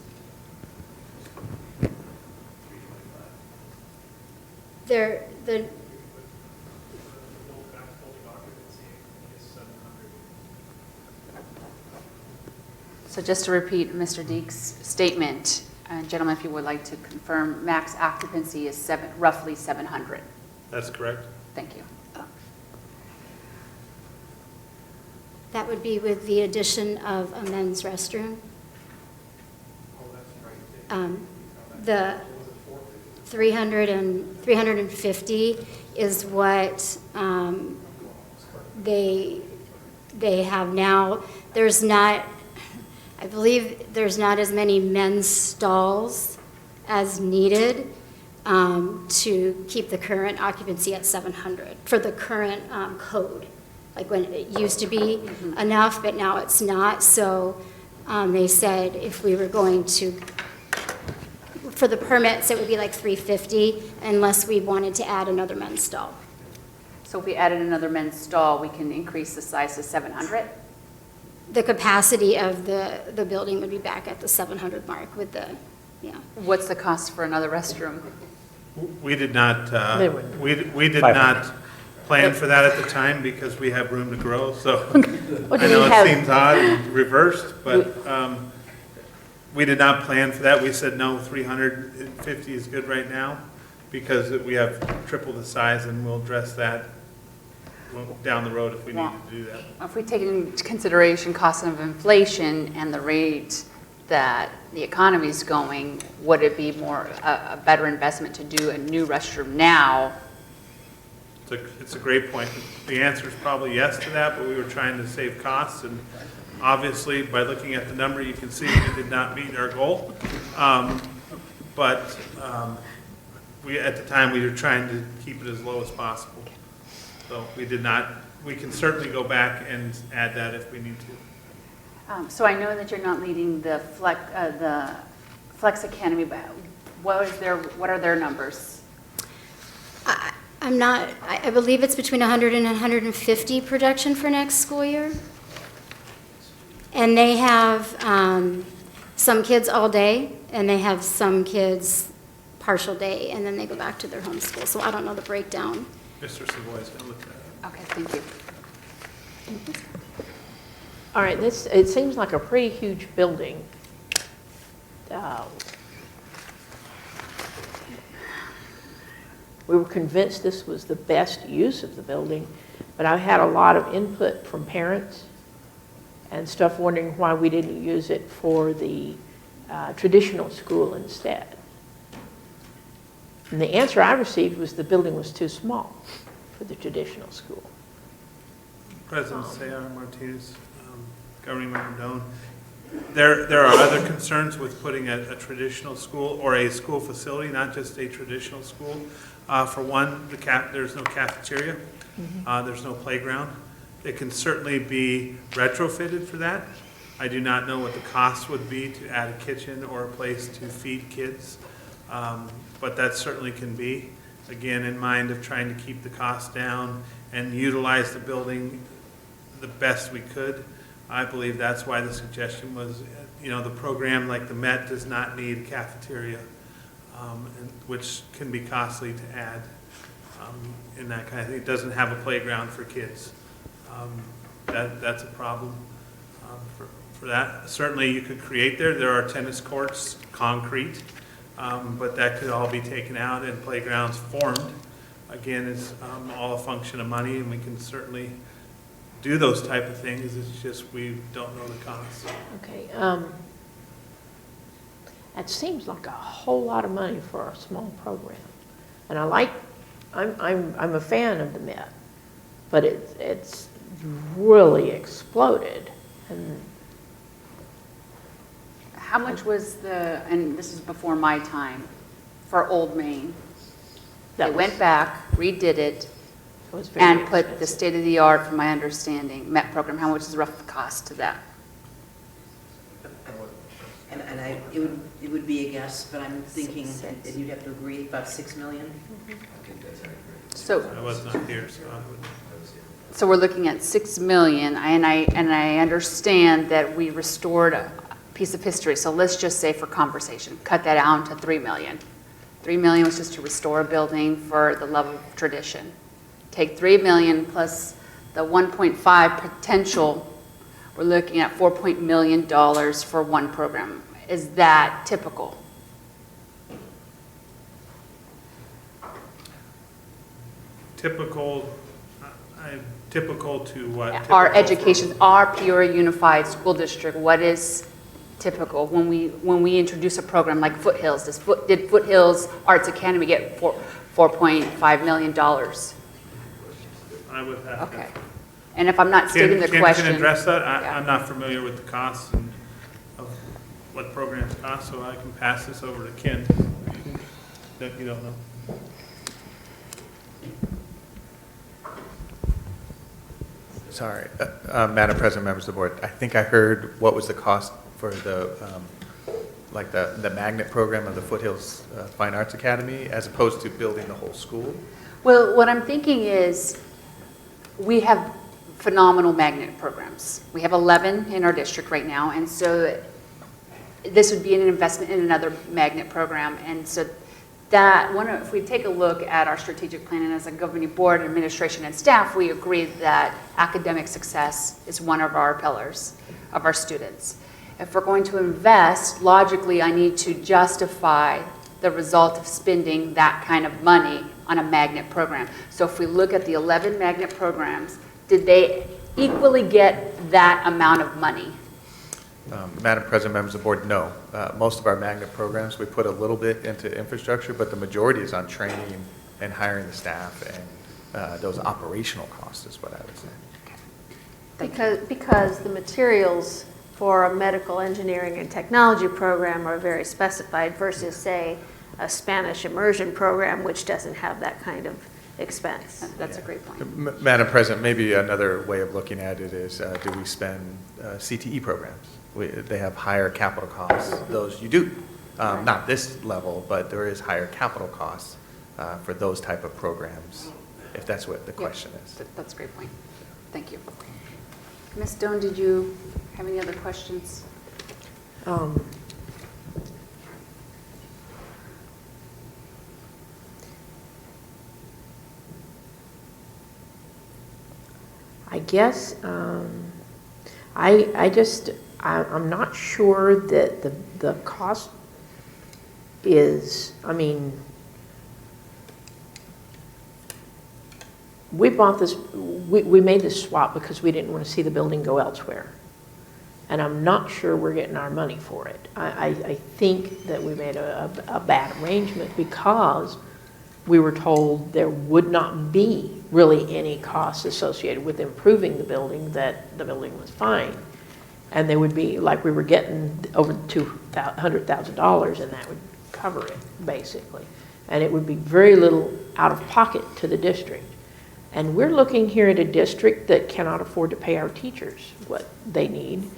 So just to repeat Mr. Deek's statement, gentlemen, if you would like to confirm, max occupancy is roughly 700. That's correct. Thank you. That would be with the addition of a men's restroom. The 350 is what they have now. There's not, I believe there's not as many men's stalls as needed to keep the current occupancy at 700 for the current code. Like when it used to be enough, but now it's not. So they said if we were going to, for the permits, it would be like 350 unless we wanted to add another men's stall. So if we added another men's stall, we can increase the size to 700? The capacity of the building would be back at the 700 mark with the, yeah. What's the cost for another restroom? We did not, They wouldn't. we did not plan for that at the time because we have room to grow, so What I do know we it have? seems odd and reversed, but we did not plan for that. We said, no, 350 is good right now because we have triple the size and we'll address that down the road if we need to do that. If we take into consideration cost of inflation and the rate that the economy is going, would it be more a better investment to do a new restroom now? It's a great point. The answer is probably yes to that, but we were trying to save costs, and obviously, by looking at the number, you can see we did not meet our goal. But at the time, we were trying to keep it as low as possible. So we did not, we can certainly go back and add that if we need to. So I know that you're not leading the Flex Academy, but what are their numbers? I'm not, I believe it's between 100 and 150 projection for next school year. And they have some kids all day, and they have some kids partial day, and then they go back to their home school. So I don't know the breakdown. Mr. Savoy is going to look at it. Okay, thank you. All right, it seems like a pretty huge building. We were convinced this was the best use of the building, but I had a lot of input from parents and stuff wondering why we didn't use it for the traditional school instead. And the answer I received was the building was too small for the traditional school. President Sayar Martinez, Governing Member Doan, there are other concerns with putting a traditional school or a school facility, not just a traditional school. For one, there's no cafeteria, there's no playground. It can certainly be retrofitted for that. I do not know what the cost would be to add a kitchen or a place to feed kids, but that certainly can be. again, in mind of trying to keep the cost down and utilize the building the best we could. I believe that's why the suggestion was, the program like the Met does not need a cafeteria, which can be costly to add in that kind of thing. It doesn't have a playground for kids. That's a problem for that. Certainly you could create there are tennis courts, concrete, but that could all be taken out and playgrounds formed. Again, it's all a function of money, and we can certainly do those type of things. It's just we don't know the cost. Okay, that seems like a whole lot of money for a small program. And I'm a fan of the Met, but it's really exploded. And How much was and this is before my time, for Old Main? They went back, redid it, and put the expensive. state-of-the-art, from my understanding, MET program. How much is the rough cost to that? And it would be a guess, but I'm thinking, and you'd have to agree, about 6 million? So, I was not here, so I would. so we're looking at 6 million, and I understand that we restored a piece of history. So let's just say, for conversation, cut that down to 3 million. 3 million was just to restore a building for the love of tradition. Take 3 million plus the 1.5 potential, we're looking at $4 million for one program. Is that typical? Typical to what? Our Typical education, our Peoria Unified School District, what is typical when we introduce a program like Foothills? Did Foothills Arts Academy get $4.5 million? I would have to. Okay. And if I'm not stating the Ken question. can address that. Yeah. I'm not familiar with the costs and of what programs cost, so I can pass this over to Ken. That you don't know. Sorry, Madam President, members of the board, I think I heard what was the cost for the, like the magnet program of the Foothills Fine Arts Academy as opposed to building the whole school? Well, what I'm thinking is, we have phenomenal magnet programs. We have 11 in our district right now, and so this would be an investment in another magnet program. And so that, if we take a look at our strategic plan, and as a governing board, administration, and staff, we agree that academic success is one of our pillars of our students. If we're going to invest, logically, I need to justify the result of spending that kind of money on a magnet program. So if we look at the 11 magnet programs, did they equally get that amount of money? Madam President, members of the board, no. Most of our magnet programs, we put a little bit into infrastructure, but the majority is on training and hiring the staff, and those operational costs is what I would say. Because the materials for a medical engineering and technology program are very specified versus, say, a Spanish immersion program, which doesn't have that kind of expense. That's a great point. Madam President, maybe another way of looking at it is, do we spend CTE programs? They have higher capital costs. Those you do. Not this level, but there is higher capital costs for those type of programs, if that's what the question is. That's a great point. Thank you. Ms. Stone, did you have any other questions? I guess I'm not sure that the cost is, we bought this, we made this swap because we didn't want to see the building go elsewhere. And I'm not sure we're getting our money for it. I think that we made a bad arrangement because we were told there would not be really any costs associated with improving the building, that the building was fine. And they would be, like we were getting over $200,000 and that would cover it, basically. And it would be very little out of pocket to the district. And we're looking here at a district that cannot afford to pay our teachers what they need,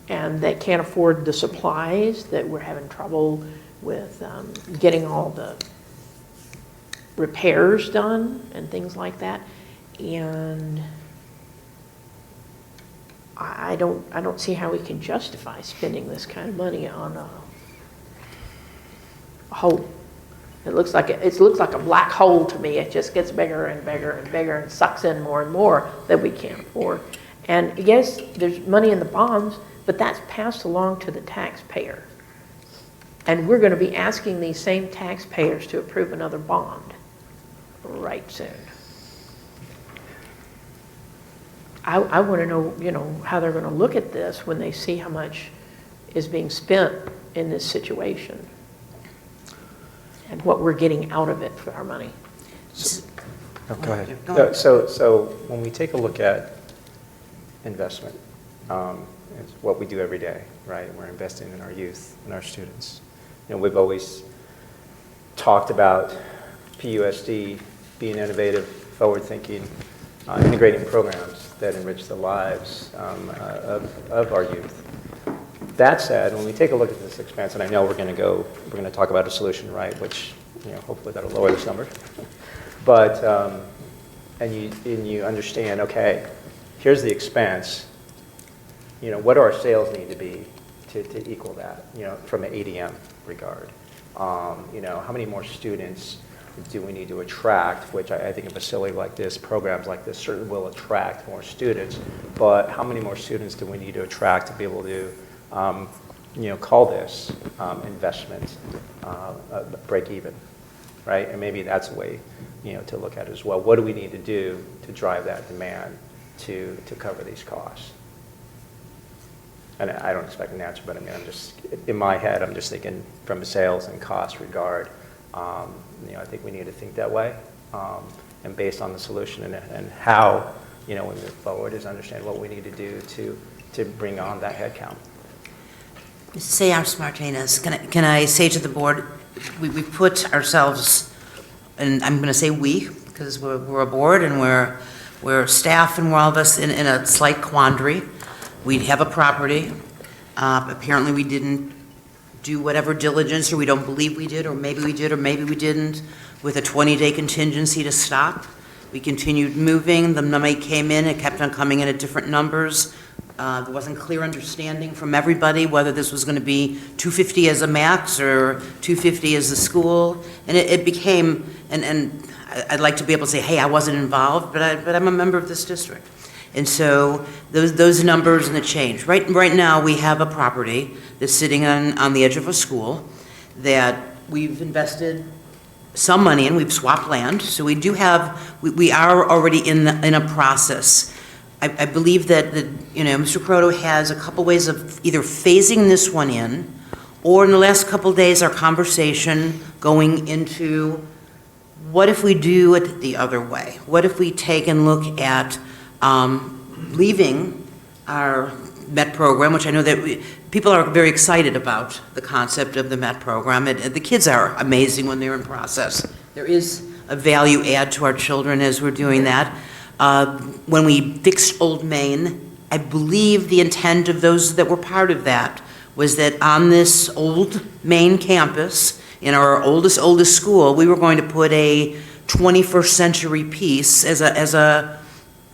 and that can't afford the supplies, that we're having trouble with getting all the repairs done and things like that. And I don't see how we can justify spending this kind of money on a hole. It looks like a black hole to me. It just gets bigger and bigger and bigger and sucks in more and more that we can't afford. And yes, there's money in the bonds, but that's passed along to the taxpayer. And we're going to be asking these same taxpayers to approve another bond right soon. I want to know, how they're going to look at this when they see how much is being spent in this situation and what we're getting out of it for our money. Oh, go ahead. So when we take a look at investment, it's what we do every day, right? We're investing in our youth and our students. We've always talked about PUSD being innovative, forward-thinking, integrating programs that enrich the lives of our youth. That said, when we take a look at this expense, and I know we're going to talk about a solution, right? Which, hopefully that'll lower this number. But and you understand, okay, here's the expense. What do our sales need to be to equal that? From an ADM regard. How many more students do we need to attract, which I think a facility like this, programs like this certainly will attract more students, but how many more students do we need to attract to be able to, call this investment break even, right? And maybe that's a way, to look at it as well. What do we need to do to drive that demand to cover these costs? And I don't expect an answer, but I'm just, in my head, I'm just thinking from a sales and cost regard, I think we need to think that way, and based on the solution and how, we move forward is understand what we need to do to bring on that head count. Mrs. Sayers Martinez, can I say to the board, we put ourselves, and I'm going to say we, because we're a board and we're staff and we're all of us in a slight quandary. We have a property. Apparently we didn't do whatever diligence, or we don't believe we did, or maybe we did, or maybe we didn't, with a 20-day contingency to stop. We continued moving. The money came in. It kept on coming in at different numbers. There wasn't clear understanding from everybody whether this was going to be $250 as a max or $250 as the school. And it became, and I'd like to be able to say, hey, I wasn't involved, but I'm a member of this district. And so those numbers and the change. Right now, we have a property that's sitting on the edge of a school that we've invested some money in. We've swapped land, so we are already in a process. I believe that Mr. Croto has a couple ways of either phasing this one in, or in the last couple days, our conversation going into what if we do it the other way? What if we take and look at leaving our MET program, which I know that people are very excited about the concept of the MET program. And the kids are amazing when they're in process. There is a value add to our children as we're doing that. When we fixed Old Main, I believe the intent of those that were part of that was that on this old Main campus, in our oldest school, we were going to put a 21st century piece as a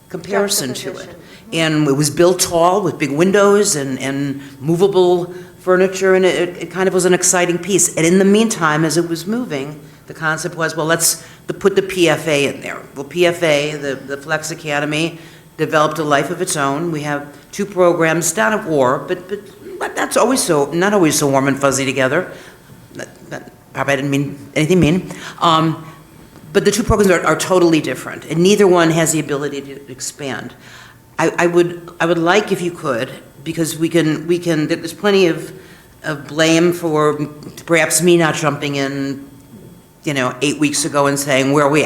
comparison to it. And it was built tall with big windows and movable furniture, and it kind of was an exciting piece. And in the meantime, as it was moving, the concept was, well, let's put the PFA in there. Well, PFA, the Flex Academy, developed a life of its own. We have two programs down at war, but that's always not always so warm and fuzzy together. Probably I didn't mean anything mean. But the two programs are totally different, and neither one has the ability to expand. I would like, if you could, because we can. There's plenty of blame for perhaps me not jumping in, 8 weeks ago and saying, where are we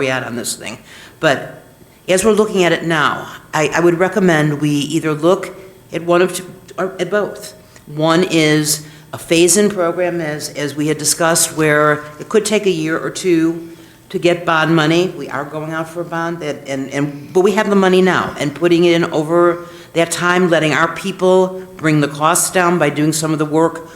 at on this thing? But as we're looking at it now, I would recommend we either look at one of two, or at both. One is a phase-in program, as we had discussed, where it could take a year or two to get bond money. We are going out for a bond, but we have the money now, and putting it in over that time, letting our people bring the costs down by doing some of the work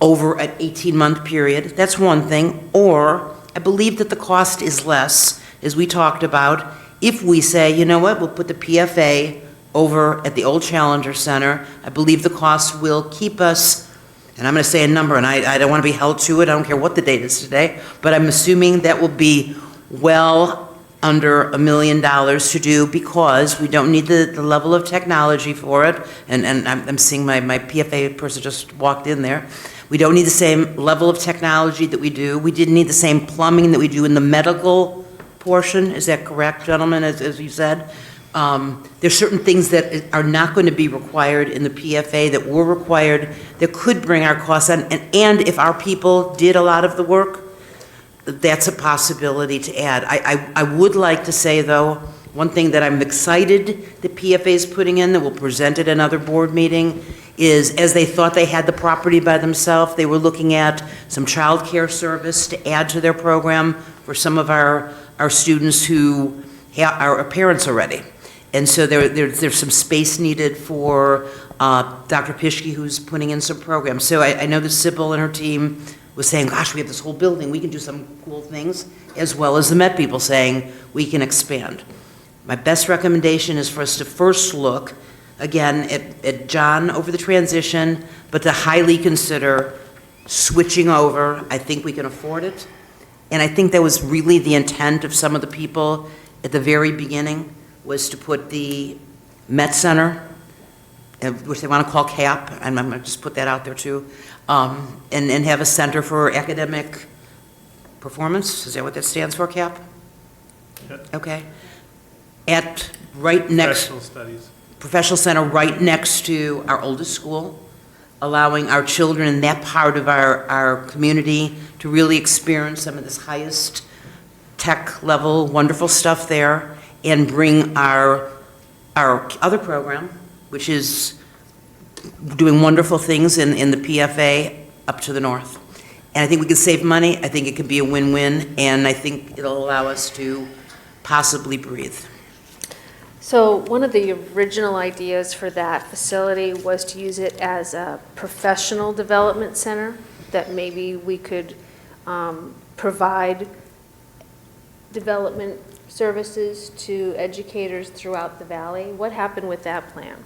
over an 18-month period. That's one thing. Or I believe that the cost is less, as we talked about, if we say, you know what, we'll put the PFA over at the old Challenger Center. I believe the cost will keep us, and I'm going to say a number, and I don't want to be held to it, I don't care what the date is today, but I'm assuming that will be well under $1 million to do, because we don't need the level of technology for it, and I'm seeing my PFA person just walked in there. We don't need the same level of technology that we do. We didn't need the same plumbing that we do in the medical portion. Is that correct, gentlemen, as you said? There's certain things that are not going to be required in the PFA that were required that could bring our costs down. And if our people did a lot of the work, that's a possibility to add. I would like to say, though, one thing that I'm excited that PFA is putting in, that we'll present at another board meeting, is as they thought they had the property by themselves, they were looking at some child care service to add to their program for some of our students who are parents already. And so there's some space needed for Dr. Pischke, who's putting in some programs. So I know that Sybil and her team was saying, gosh, we have this whole building, we can do some cool things, as well as the Met people saying, we can expand. My best recommendation is for us to first look, again, at John over the transition, but to highly consider switching over. I think we can afford it. And I think that was really the intent of some of the people at the very beginning, was to put the Met Center, which they want to call CAP, and I'm going to just put that out there too, and have a center for academic performance. Is that what that stands for, CAP? Yep. Okay. At right next. Professional studies. Professional center right next to our oldest school, allowing our children in that part of our community to really experience some of this highest tech level, wonderful stuff there, and bring our other program, which is doing wonderful things in the PFA, up to the north. And I think we can save money. I think it could be a win-win, and I think it'll allow us to possibly breathe. So one of the original ideas for that facility was to use it as a professional development center, that maybe we could provide development services to educators throughout the valley. What happened with that plan?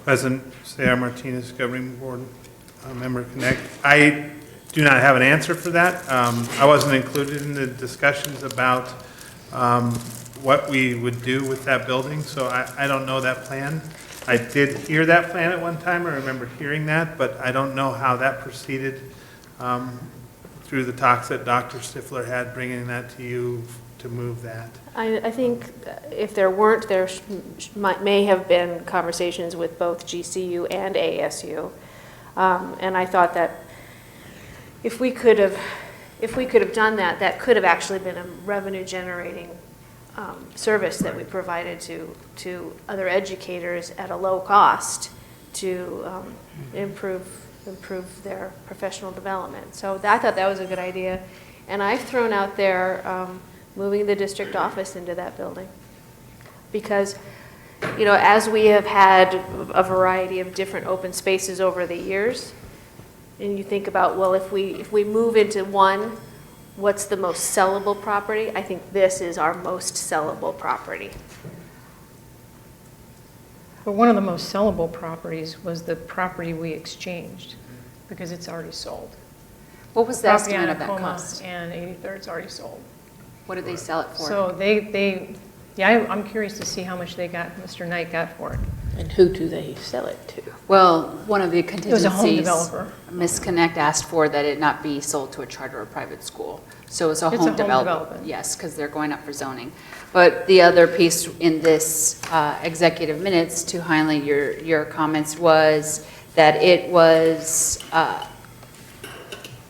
President Sayar Martinez, Governing Board Member Connect. I do not have an answer for that. I wasn't included in the discussions about what we would do with that building, so I don't know that plan. I did hear that plan at one time. I remember hearing that, but I don't know how that proceeded through the talks that Dr. Stifler had, bringing that to you to move that. I think if there weren't, there may have been conversations with both GCU and ASU. And I thought that if we could have done that, that could have actually been a revenue generating service that we provided to other educators at a low cost to improve their professional development. So I thought that was a good idea. And I've thrown out there moving the district office into that building. Because, you know, as we have had a variety of different open spaces over the years, and you think about, well, if we move into one, what's the most sellable property? I think this is our most sellable property. But one of the most sellable properties was the property we exchanged, because it's already sold. What was the estimate of that Property on cost? Acoma and 83rd's already sold. What did they sell it for? So I'm curious to see how much Mr. Knight got for it. And who do they sell it to? Well, one of the It was a home contingencies, developer. Ms. Connect asked for that it not be sold to a charter or private school. So it's a It's a home home development. development. Yes, because they're going up for zoning. But the other piece in this executive minutes to highlight your comments was that it was an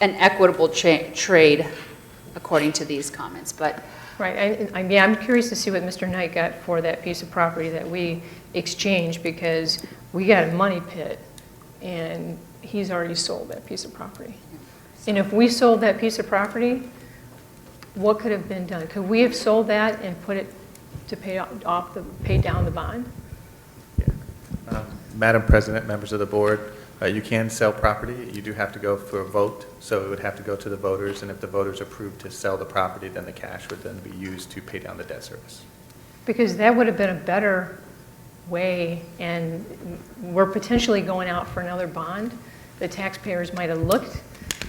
equitable trade according to these comments, but. Right, I'm curious to see what Mr. Knight got for that piece of property that we exchanged, because we got a money pit, and he's already sold that piece of property. And if we sold that piece of property, what could have been done? Could we have sold that and put it to pay down the bond? Madam President, members of the board, You can sell property. You do have to go for a vote, so it would have to go to the voters, and if the voters approve to sell the property, then the cash would then be used to pay down the debt service. Because that would have been a better way, and we're potentially going out for another bond. The taxpayers might have looked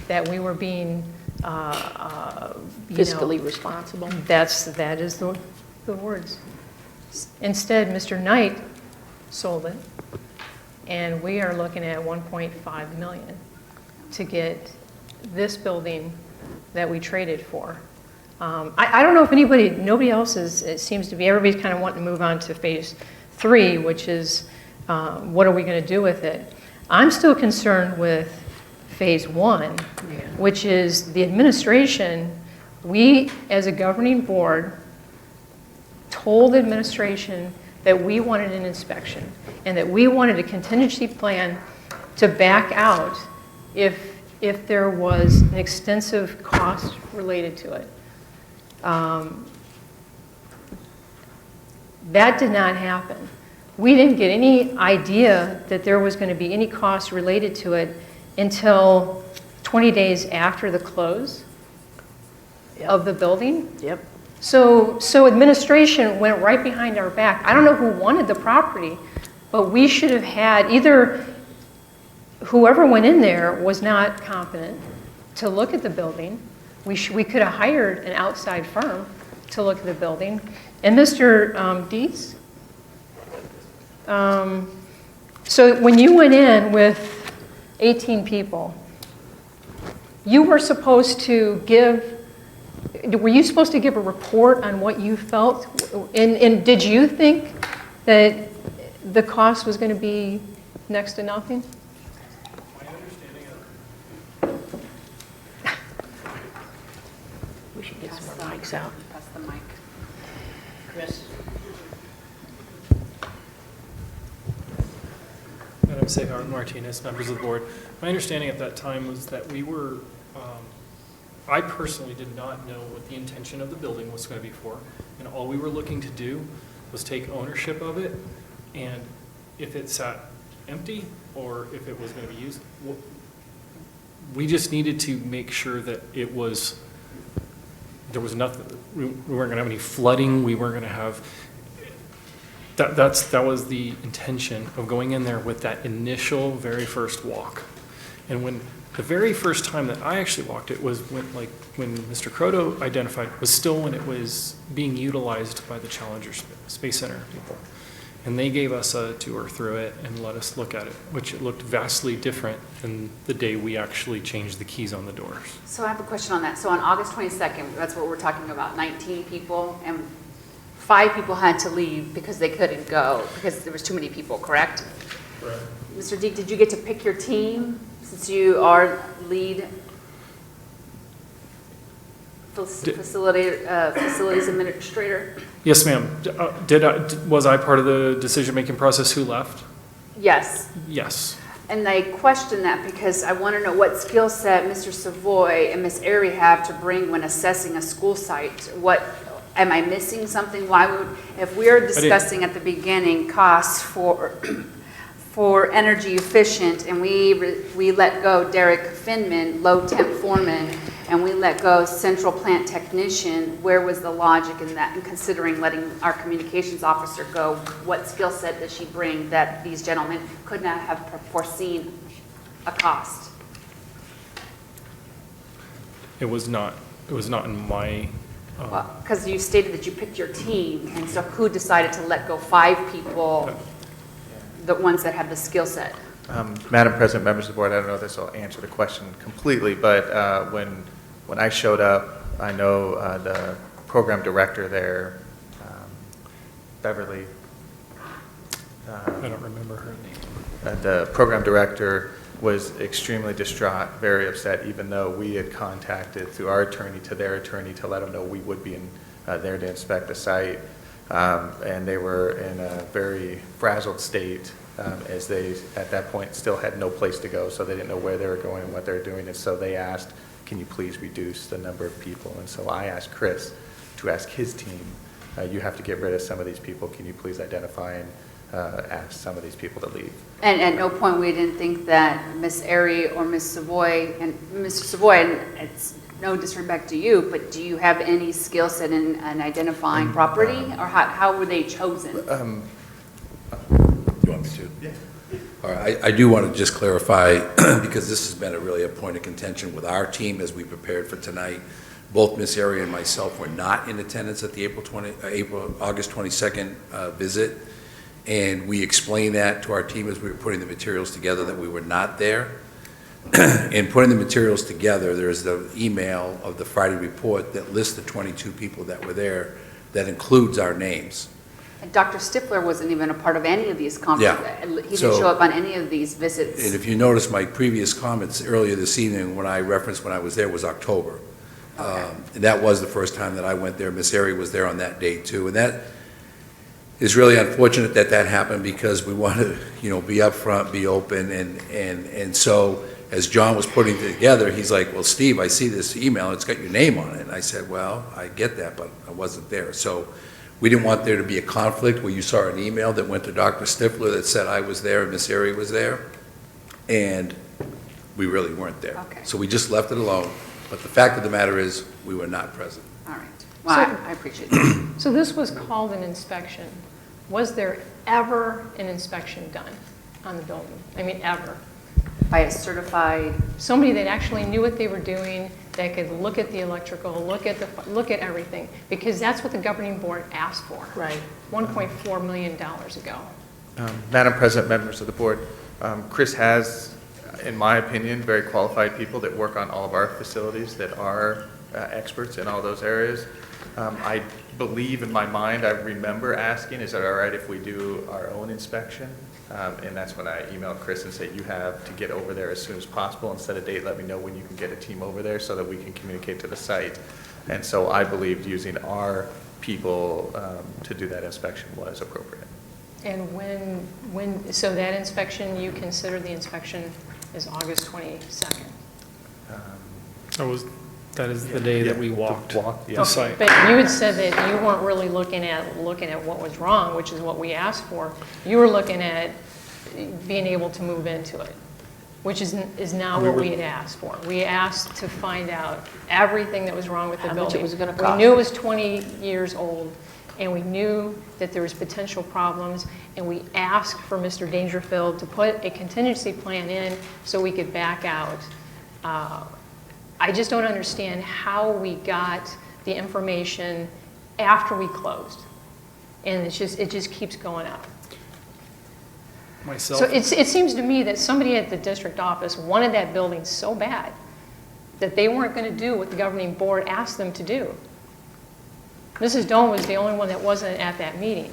that we were being, Fiscally responsible. That is the words. Instead, Mr. Knight sold it, and we are looking at 1.5 million to get this building that we traded for. I don't know if nobody else is, it seems to be, everybody's kind of wanting to move on to phase 3, which is what are we going to do with it? I'm still concerned with phase 1, which is the administration. We, as a governing board, told administration that we wanted an inspection and that we wanted a contingency plan to back out if there was an extensive cost related to it. That did not happen. We didn't get any idea that there was going to be any cost related to it until 20 days after the close of the building. Yep. So administration went right behind our back. I don't know who wanted the property, but we should have had either whoever went in there was not competent to look at the building. We could have hired an outside firm to look at the building. And Mr. Dietz, so when you went in with 18 people, you were supposed to were you supposed to give a report on what you felt? And did you think that the cost was going to be next to nothing? My understanding We should get some more mics out. Pass the mic. Chris? Madam Sehar Martinez, members of the board. My understanding at that time was that we were, I personally did not know what the intention of the building was going to be for, and all we were looking to do was take ownership of it, and if it sat empty or if it was going to be used, we just needed to make sure that there was nothing, we weren't going to have any flooding, we weren't going to have, that was the intention of going in there with that initial very first walk. And when the very first time that I actually walked it was when Mr. Croto identified, was still when it was being utilized by the Challenger Space Center people. And they gave us a tour through it and let us look at it, which it looked vastly different than the day we actually changed the keys on the doors. So I have a question on that. So on August 22nd, that's what we're talking about, 19 people, and 5 people had to leave because they couldn't go, because there was too many people, correct? Correct. Mr. Deek, did you get to pick your team, since you are lead facilities administrator? Yes, ma'am. Was I part of the decision-making process who left? Yes. Yes. And I question that because I want to know what skill set Mr. Savoy and Ms. Airy have to bring when assessing a school site. Am I missing something? If we're discussing at the beginning costs for energy efficient, and we let go Derek Finman, low temp foreman, and we let go central plant technician, where was the logic in that, in considering letting our communications officer go? What skill set does she bring that these gentlemen could not have foreseen a cost? It was not in my, Well, because you stated that you picked your team, and so who decided to let go 5 people, the ones that have the skill set? Madam President, members of the board, I don't know if this will answer the question completely, but when I showed up, I know the program director there, Beverly. I don't remember her name. The program director was extremely distraught, very upset, even though we had contacted through our attorney to their attorney to let them know we would be there to inspect the site. And they were in a very frazzled state as they, at that point, still had no place to go, so they didn't know where they were going and what they were doing. And so they asked, can you please reduce the number of people? And so I asked Chris to ask his team, you have to get rid of some of these people. Can you please identify and asked some of these people to leave. And at no point we didn't think that Ms. Airy or Ms. Savoy, and Mr. Savoy, and it's no disrespect to you, but do you have any skill set in identifying property? Or how were they chosen? You want me to? Yeah. All right, I do want to just clarify, because this has been really a point of contention with our team as we prepared for tonight. Both Ms. Airy and myself were not in attendance at the August 22nd visit, and we explained that to our team as we were putting the materials together that we were not there. In putting the materials together, there's the email of the Friday report that lists the 22 people that were there, that includes our names. And Dr. Stifler wasn't even a part of any of these conferences. Yeah. He didn't So- show up on any of these visits. And if you notice, my previous comments earlier this evening, when I referenced when I was there, was October. And that was the first time that I went there. Miss Airy was there on that day too. And that is really unfortunate that that happened, because we want to, be upfront, be open. And so as John was putting it together, he's like, well, Steve, I see this email, it's got your name on it. And I said, well, I get that, but I wasn't there. So we didn't want there to be a conflict where you saw an email that went to Dr. Stifler that said I was there and Miss Airy was there, and we really weren't there. Okay. So we just left it alone. But the fact of the matter is, we were not present. All right. Well, I appreciate that. So this was called an inspection. Was there ever an inspection done on the building? I mean, ever? By a certified, Somebody that actually knew what they were doing, that could look at the electrical, look at everything, because that's what the governing board asked for. Right. $1.4 million ago. Madam President, members of the board, Chris has, in my opinion, very qualified people that work on all of our facilities that are experts in all those areas. I believe in my mind, I remember asking, is it all right if we do our own inspection? And that's when I emailed Chris and said, you have to get over there as soon as possible, and set a date, let me know when you can get a team over there so that we can communicate to the site. And so I believed using our people to do that inspection was appropriate. And so that inspection, you consider the inspection is August 22nd? That is the day that we walked yeah. the site. But you had said that you weren't really looking at what was wrong, which is what we asked for. You were looking at being able to move into it, which is not what we had asked for. We asked to find out everything that was wrong with the How building. much it was gonna cost. We knew it was 20 years old, and we knew that there was potential problems, and we asked for Mr. Dangerfield to put a contingency plan in so we could back out. I just don't understand how we got the information after we closed. And it just keeps going up. Myself. So it seems to me that somebody at the district office wanted that building so bad that they weren't going to do what the governing board asked them to do. Mrs. Doan was the only one that wasn't at that meeting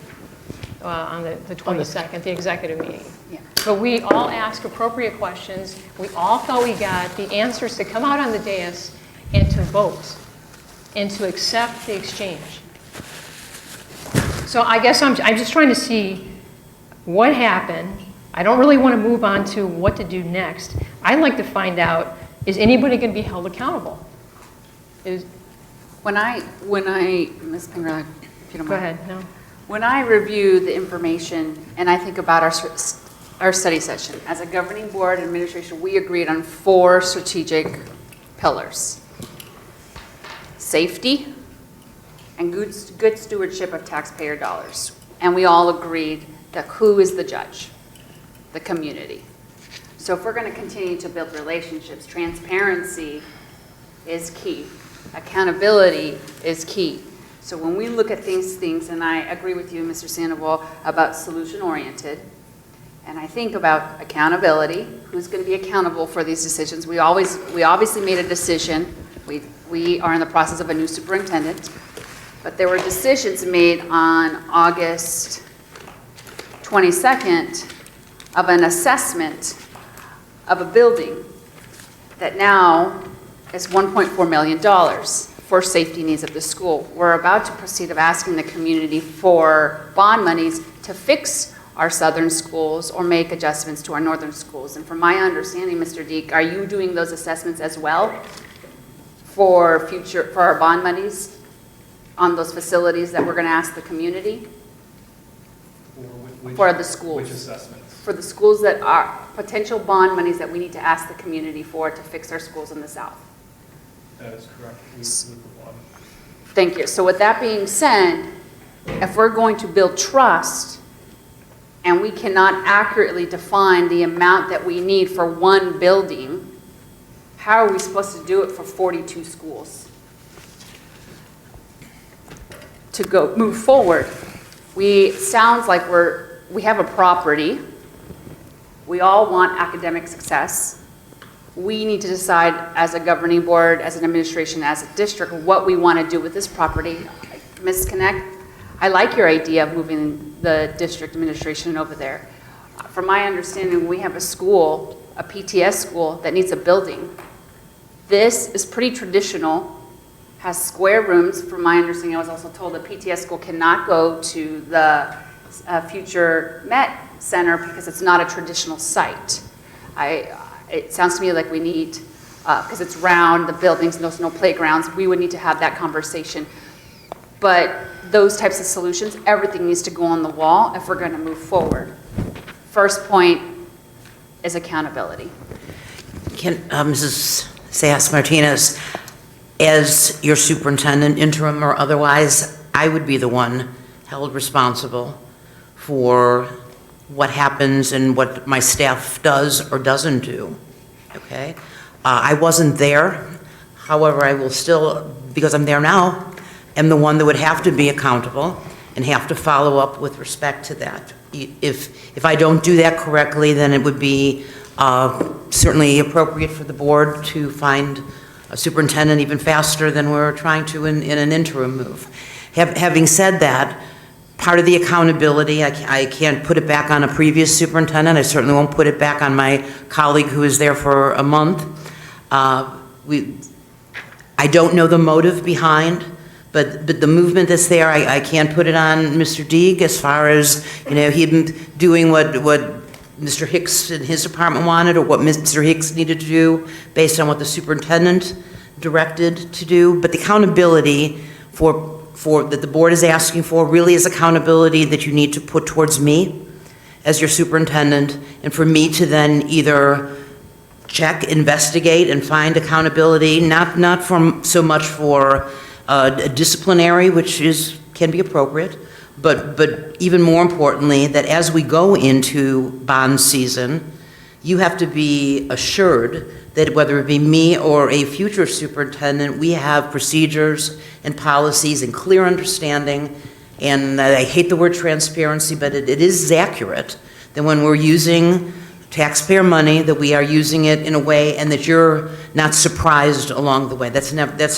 on the 22nd, the executive meeting. Yeah. But we all asked appropriate questions. We all thought we got the answers to come out on the dais and to vote and to accept the exchange. So I guess I'm just trying to see what happened. I don't really want to move on to what to do next. I'd like to find out, is anybody going to be held accountable? when I, Ms. Pingerle, if you don't mind. Go ahead, no. When I review the information and I think about our study session, as a governing board administration, we agreed on 4 strategic pillars: safety and good stewardship of taxpayer dollars. And we all agreed that who is the judge? The community. So if we're going to continue to build relationships, transparency is key. Accountability is key. So when we look at these things, and I agree with you, Mr. Sandoval, about solution-oriented, and I think about accountability, who's going to be accountable for these decisions. We obviously made a decision. We are in the process of a new superintendent, but there were decisions made on August 22nd of an assessment of a building that now is $1.4 million for safety needs of the school. We're about to proceed of asking the community for bond monies to fix our southern schools or make adjustments to our northern schools. And from my understanding, Mr. Deek, are you doing those assessments as well for our bond monies on those facilities that we're going to ask the community? With For the schools. Which assessments? For the schools that are potential bond monies that we need to ask the community for to fix our schools in the south. That is correct. Thank you. So with that being said, if we're going to build trust and we cannot accurately define the amount that we need for one building, how are we supposed to do it for 42 schools? To go move forward, sounds like we have a property. We all want academic success. We need to decide as a governing board, as an administration, as a district, what we want to do with this property. Ms. Connect, I like your idea of moving the district administration over there. From my understanding, we have a school, a PTS school, that needs a building. This is pretty traditional, has square rooms. From my understanding, I was also told the PTS school cannot go to the future Met Center because it's not a traditional site. It sounds to me like we need, because it's round, the buildings, there's no playgrounds, we would need to have that conversation. But those types of solutions, everything needs to go on the wall if we're going to move forward. First point is accountability. Mrs. Sayas Martinez, as your superintendent, interim or otherwise, I would be the one held responsible for what happens and what my staff does or doesn't do, okay? I wasn't there. However, I will still, because I'm there now, am the one that would have to be accountable and have to follow up with respect to that. If I don't do that correctly, then it would be certainly appropriate for the board to find a superintendent even faster than we're trying to in an interim move. Having said that, part of the accountability, I can't put it back on a previous superintendent. I certainly won't put it back on my colleague who was there for a month. I don't know the motive behind, but the movement that's there, I can't put it on Mr. Deeg as far as, him doing what Mr. Hicks and his department wanted or what Mr. Hicks needed to do based on what the superintendent directed to do. But the accountability that the board is asking for really is accountability that you need to put towards me as your superintendent, and for me to then either check, investigate, and find accountability, not so much for disciplinary, which can be appropriate, but even more importantly, that as we go into bond season, you have to be assured that whether it be me or a future superintendent, we have procedures and policies and clear understanding, and I hate the word transparency, but it is accurate, that when we're using taxpayer money, that we are using it in a way and that you're not surprised along the way. That's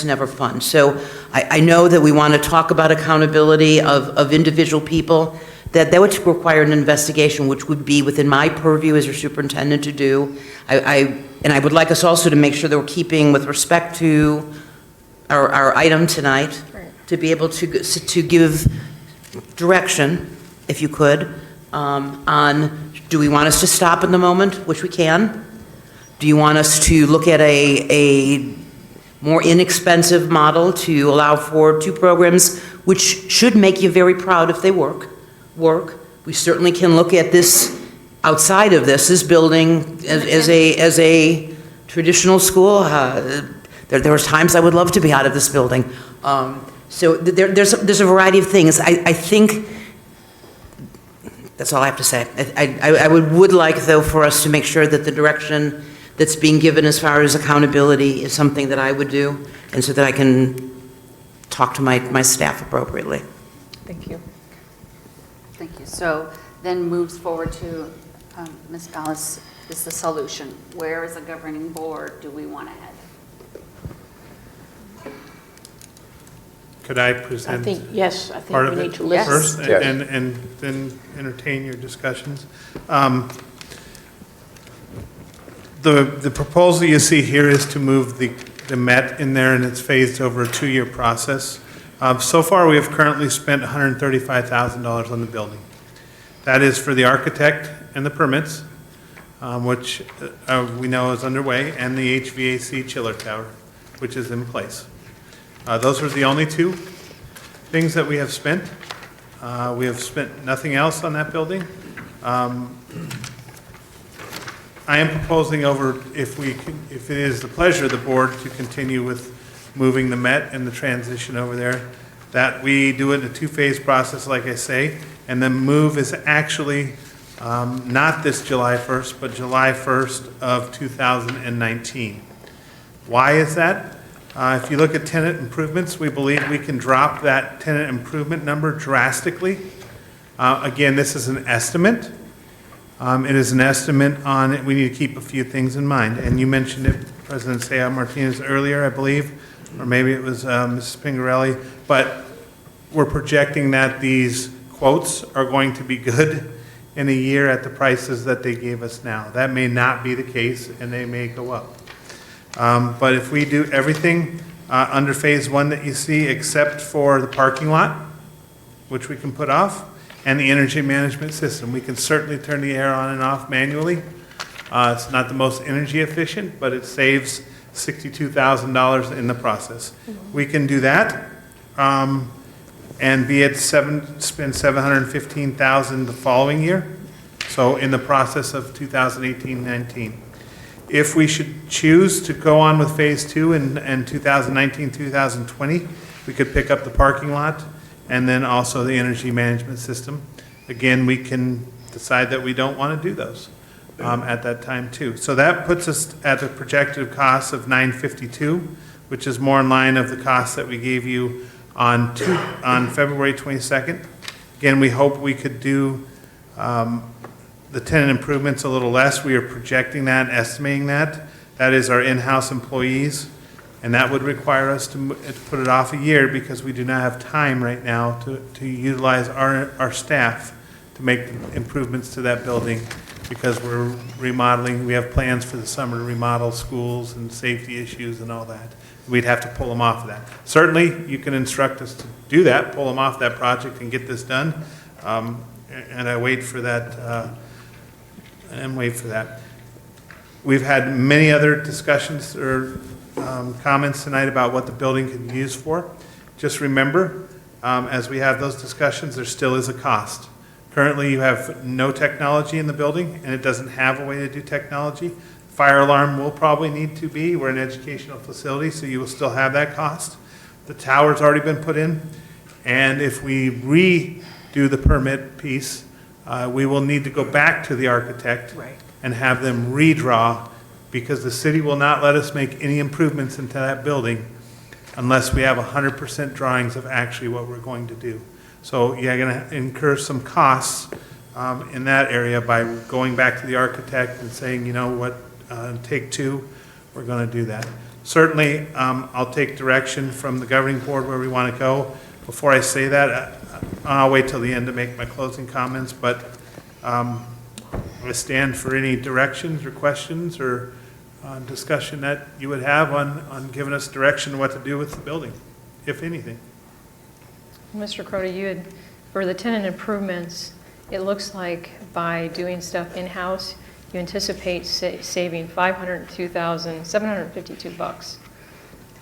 never fun. So I know that we want to talk about accountability of individual people, that would require an investigation, which would be within my purview as your superintendent to do. And I would like us also to make sure that we're keeping with respect to our item tonight, to be able to give direction, if you could, on do we want us to stop in the moment, which we can? Do you want us to look at a more inexpensive model to allow for 2 programs, which should make you very proud if they work? We certainly can look at this outside of this building as a traditional school. There was times I would love to be out of this building. So there's a variety of things. I think that's all I have to say. I would like, though, for us to make sure that the direction that's being given as far as accountability is something that I would do, and so that I can talk to my staff appropriately. Thank you. Thank you. So then moves forward to Ms. Ballas is the solution. Where is the governing board do we want to head? Could I present? I think part we of need it to listen. first, Yes. and then entertain your discussions. The proposal you see here is to move the Met in there, and it's phased over a 2-year process. So far, we have currently spent $135,000 on the building. That is for the architect and the permits, which we know is underway, and the HVAC chiller tower, which is in place. Those are the only 2 things that we have spent. We have spent nothing else on that building. I am proposing over, if it is the pleasure of the board to continue with moving the Met and the transition over there, that we do it in a two-phase process, like I say, and the move is actually not this July 1st, but July 1st of 2019. Why is that? If you look at tenant improvements, we believe we can drop that tenant improvement number drastically. Again, this is an estimate. It is an estimate on it. We need to keep a few things in mind. And you mentioned it, President Seah Martinez, earlier, I believe, or maybe it was Mrs. Pingarelli, but we're projecting that these quotes are going to be good in a year at the prices that they gave us now. That may not be the case, and they may go up. But if we do everything under phase one that you see, except for the parking lot, which we can put off, and the energy management system, we can certainly turn the air on and off manually. It's not the most energy efficient, but it saves $62,000 in the process. We can do that, and be at spend $715,000 the following year. So in the process of 2018-19. If we should choose to go on with phase two in 2019-2020, we could pick up the parking lot and then also the energy management system. Again, we can decide that we don't want to do those at that time too. So that puts us at a projected cost of $952, which is more in line of the cost that we gave you on February 22nd. Again, we hope we could do the tenant improvements a little less. We are projecting that, estimating that. That is our in-house employees, and that would require us to put it off a year because we do not have time right now to utilize our staff to make improvements to that building because we're remodeling. We have plans for the summer to remodel schools and safety issues and all that. We'd have to pull them off of that. Certainly, you can instruct us to do that, pull them off that project and get this done. And I wait for that. We've had many other discussions or comments tonight about what the building can be used for. Just remember, as we have those discussions, there still is a cost. Currently, you have no technology in the building, and it doesn't have a way to do technology. Fire alarm will probably need to be. We're an educational facility, so you will still have that cost. The tower's already been put in, and if we redo the permit piece, we will need to go back to the architect and have them redraw because the city will not let us make any improvements into that building unless we have 100% drawings of actually what we're going to do. So you're going to incur some costs in that area by going back to the architect and saying, you know what, take two, we're going to do that. Certainly, I'll take direction from the governing board where we want to go. Before I say that, I'll wait till the end to make my closing comments, but I stand for any directions or questions or discussion that you would have on giving us direction what to do with the building, if anything. Mr. Croto, you had, for the tenant improvements, it looks like by doing stuff in-house, you anticipate saving $502,752.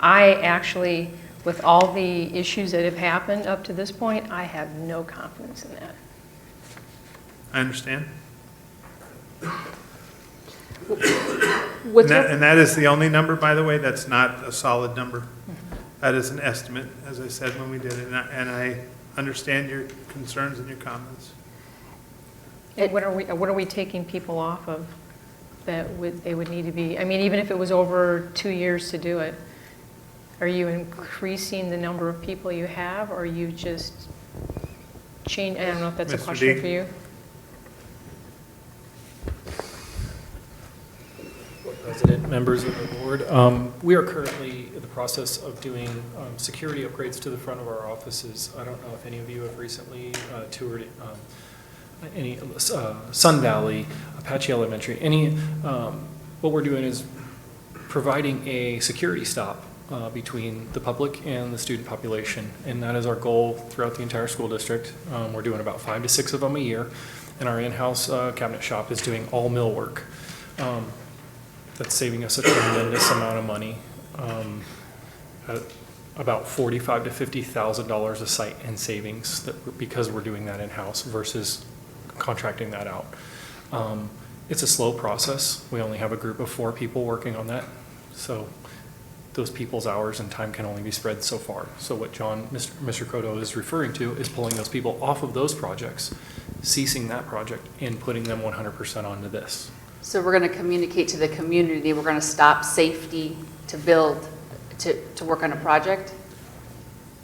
I actually, with all the issues that have happened up to this point, I have no confidence in that. I understand. And that is the only number, by the way, that's not a solid number. Mm-hmm. That is an estimate, as I said when we did it, and I understand your concerns and your comments. What are we taking people off of that they would need to be, I mean, even if it was over 2 years to do it, are you increasing the number of people you have, or are you just change? I don't know if that's a question for you. President, members of the board, we are currently in the process of doing security upgrades to the front of our offices. I don't know if any of you have recently toured any Sun Valley, Apache Elementary. What we're doing is providing a security stop between the public and the student population, and that is our goal throughout the entire school district. We're doing about 5 to 6 of them a year, and our in-house cabinet shop is doing all millwork. That's saving us a tremendous amount of money. about $45,000 to $50,000 a site in savings because we're doing that in-house versus contracting that out. It's a slow process. We only have a group of 4 people working on that. So those people's hours and time can only be spread so far. So what Mr. Croto is referring to is pulling those people off of those projects, ceasing that project, and putting them 100% onto this. So we're going to communicate to the community, we're going to stop safety to build, to work on a project?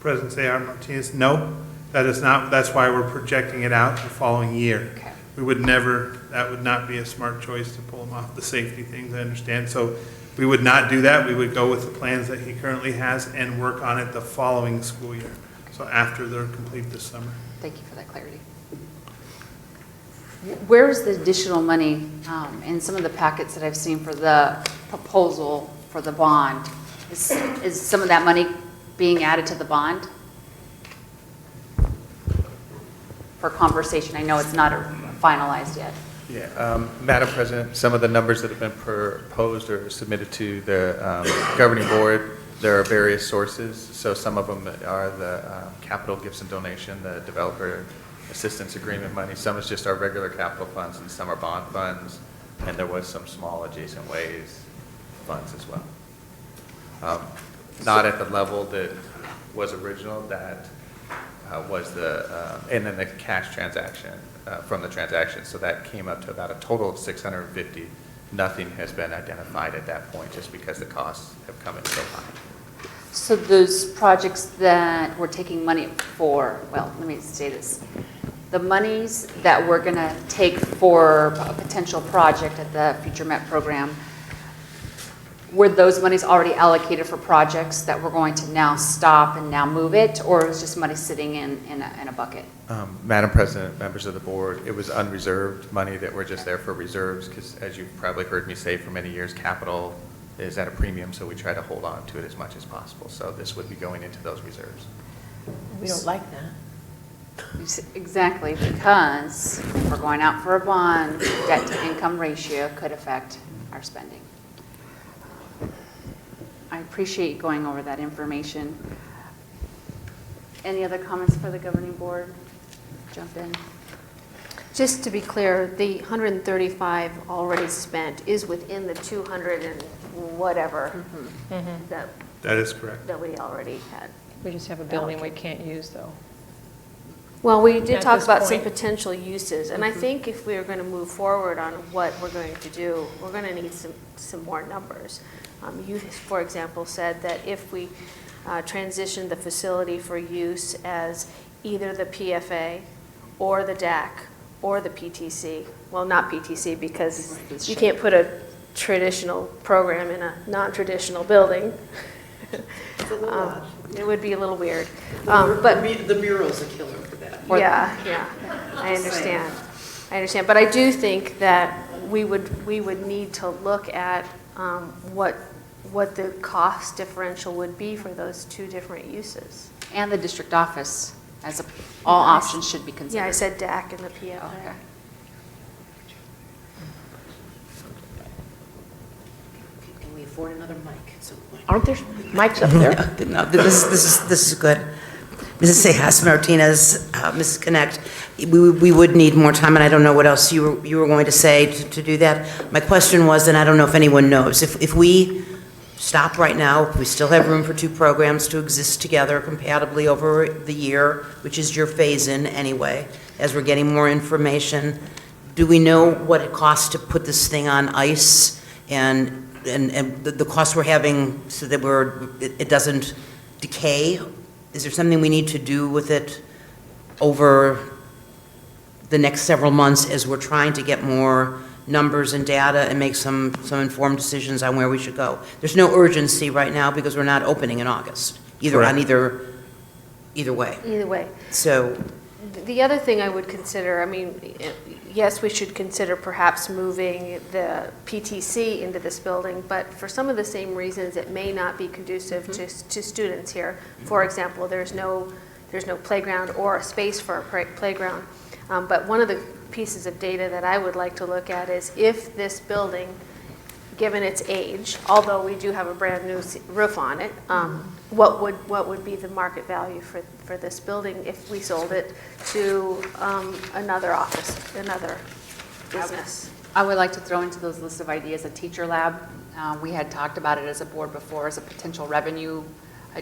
President Sayar Martinez, no, that is not, that's why we're projecting it out the following year. Okay. We would never, that would not be a smart choice to pull him off the safety things, I understand. So we would not do that. We would go with the plans that he currently has and work on it the following school year. So after they're complete this summer. Thank you for that clarity. Where is the additional money in some of the packets that I've seen for the proposal for the bond? Is some of that money being added to the bond? For conversation, I know it's not finalized yet. Yeah, Madam President, some of the numbers that have been proposed or submitted to the governing board, there are various sources. So some of them are the capital gifts and donation, the developer assistance agreement money. Some is just our regular capital funds, and some are bond funds. And there was some small adjacent ways funds as well. Not at the level that was original, that was the, and then the cash transaction from the transaction. So that came up to about a total of 650. Nothing has been identified at that point just because the costs have come in so high. So those projects that we're taking money for, well, let me say this. The monies that we're going to take for a potential project at the Future Met program, were those monies already allocated for projects that we're going to now stop and now move it, or is just money sitting in a bucket? Madam President, members of the board, it was unreserved money that were just there for reserves because, as you've probably heard me say for many years, capital is at a premium, so we try to hold on to it as much as possible. So this would be going into those reserves. We don't like that. Exactly, because if we're going out for a bond, debt to income ratio could affect our spending. I appreciate you going over that information. Any other comments for the governing board? Jump in. Just to be clear, the 135 already spent is within the 200 and whatever That is correct. that we already had. We just have a building we can't use, though. Well, we did At talk this about some point. potential uses, and I think if we are going to move forward on what we're going to do, we're going to need some more numbers. You, for example, said that if we transition the facility for use as either the PFA or the DAC or the PTC, well, not PTC because you can't put a traditional program in a non-traditional building. It's a little odd. It would be a little weird. But the mural's a killer for that. Yeah, I understand. But I do think that we would need to look at what the cost differential would be for those two different uses. And the district office, as all options should be considered. Yeah, I said DAC and the PFA. Okay. Can we afford another mic at some point? Aren't there mics up there? No, this is good. Mrs. Sejas Martinez, Mrs. Connect, we would need more time, and I don't know what else you were going to say to do that. My question was, and I don't know if anyone knows, if we stop right now, we still have room for two programs to exist together compatibly over the year, which is your phase-in anyway, as we're getting more information. Do we know what it costs to put this thing on ice and the cost we're having so that it doesn't decay? Is there something we need to do with it over the next several months as we're trying to get more numbers and data and make some informed decisions on where we should go? There's no urgency right now because we're not opening in August, either way. Either way. So, The other thing I would consider, I mean, yes, we should consider perhaps moving the PTC into this building, but for some of the same reasons, it may not be conducive to students here. For example, there's no playground or a space for a playground. But one of the pieces of data that I would like to look at is if this building given its age, although we do have a brand-new roof on it, what would be the market value for this building if we sold it to another office, another business? I would like to throw into those lists of ideas a teacher lab. We had talked about it as a board before as a potential revenue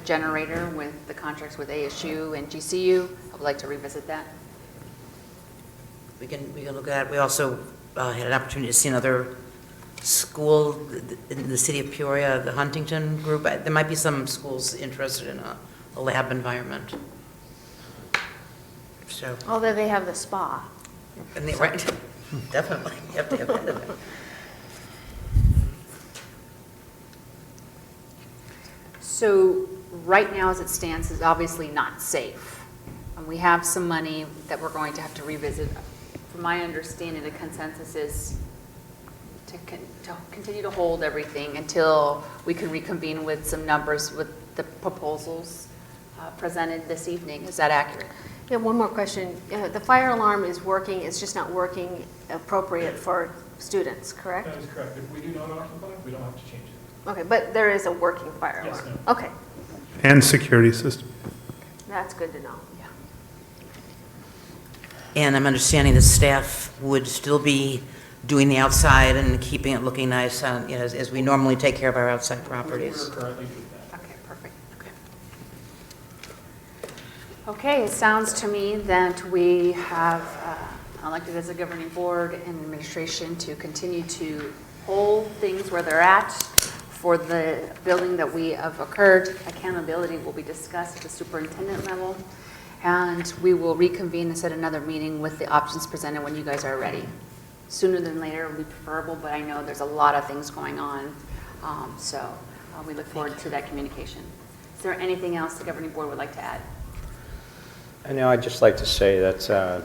generator with the contracts with ASU and GCU. I would like to revisit that. We can look at it. We also had an opportunity to see another school in the city of Peoria, the Huntington group. There might be some schools interested in a lab environment. So. Although they have the spa. And right, definitely, you have to have that. So right now, as it stands, is obviously not safe. And we have some money that we're going to have to revisit. From my understanding, the consensus is to continue to hold everything until we can reconvene with some numbers with the proposals presented this evening. Is that accurate? Yeah, one more question. The fire alarm is working, it's just not working appropriate for students, correct? That is correct. If we do not occupy, we don't have to change it. Okay, but there is a working fire alarm? Yes, ma'am. Okay, And security system. that's good to know. Yeah. And I'm understanding the staff would still be doing the outside and keeping it looking nice as we normally take care of our outside properties. We're currently doing that. Okay, perfect. Okay, it sounds to me that we have elected as a governing board and administration to continue to hold things where they're at for the building that we have occurred. Accountability will be discussed at the superintendent level, and we will reconvene and set another meeting with the options presented when you guys are ready. Sooner than later would be preferable, but I know there's a lot of things going on, so we look forward to that communication. Is there anything else the governing board would like to add? I know, I'd just like to say that,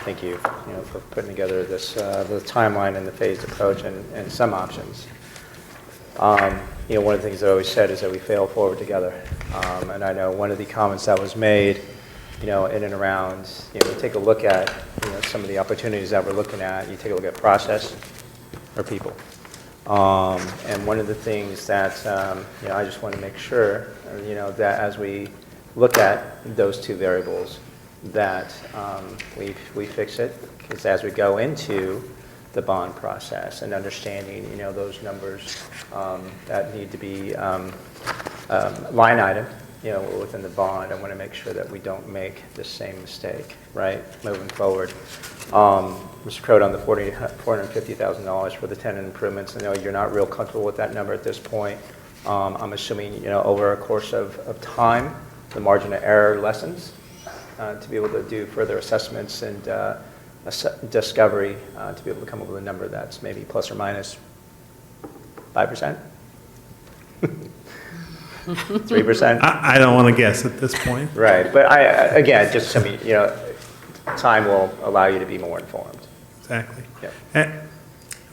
thank you, for putting together this, the timeline and the phased approach and some options. One of the things I always said is that we fail forward together. And I know one of the comments that was made, in and around, take a look at, some of the opportunities that we're looking at. You take a look at process or people. And one of the things that, I just want to make sure, that as we look at those two variables, that we fix it, because as we go into the bond process and understanding, those numbers that need to be line item, within the bond, I want to make sure that we don't make the same mistake, right, moving forward. Mr. Crote, on the $450,000 for the tenant improvements, I know you're not real comfortable with that number at this point. I'm assuming, over a course of time, the margin of error lessens to be able to do further assessments and discovery to be able to come up with a number that's maybe plus or minus 5%? 3%? I don't want to guess at this point. Right, but again, just to me, time will allow you to be more informed. Exactly. Yep. And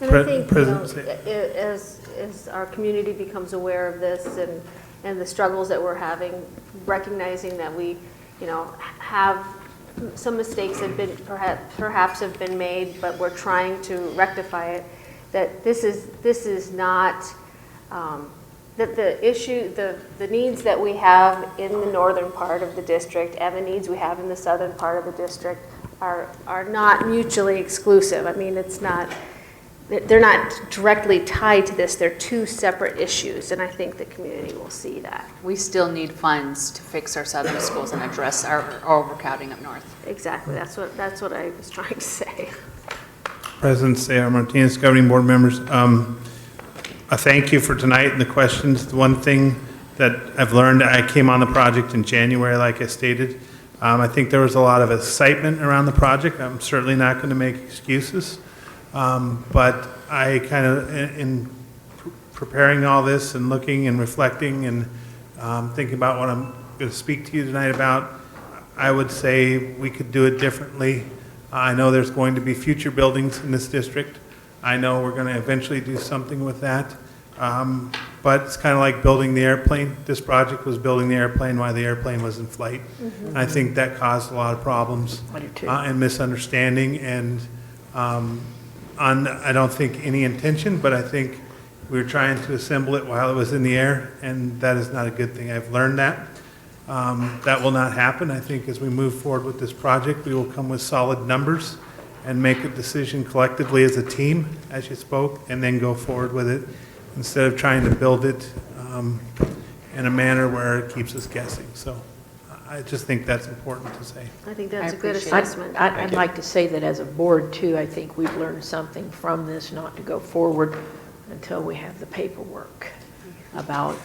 I think, President, as our community becomes aware of this and the struggles that we're having, recognizing that we, have some mistakes have been perhaps have been made, but we're trying to rectify it. That this is not that the issue, the needs that we have in the northern part of the district and the needs we have in the southern part of the district are not mutually exclusive. I mean, they're not directly tied to this. They're two separate issues, and I think the community will see that. We still need funds to fix our southern schools and address our overcrowding up north. Exactly. That's what I was trying to say. President Sayar Martinez, governing board members, a thank you for tonight and the questions. The one thing that I've learned, I came on the project in January, like I stated. I think there was a lot of excitement around the project. I'm certainly not going to make excuses. But I kind of, in preparing all this and looking and reflecting and thinking about what I'm going to speak to you tonight about, I would say we could do it differently. I know there's going to be future buildings in this district. I know we're going to eventually do something with that. But it's kind of like building the airplane. This project was building the airplane while the airplane was in flight. Mm-hmm. And I think that caused a lot of problems and misunderstanding and I don't think any intention, but I think We were trying to assemble it while it was in the air, and that is not a good thing. I've learned that. That will not happen. I think as we move forward with this project, we will come with solid numbers and make a decision collectively as a team, as you spoke, and then go forward with it instead of trying to build it in a manner where it keeps us guessing. So I just think that's important to say. I think that's a good appreciate it. assessment. I'd like to say that as a board, too, I think we've learned something from this, not to go forward until we have the paperwork about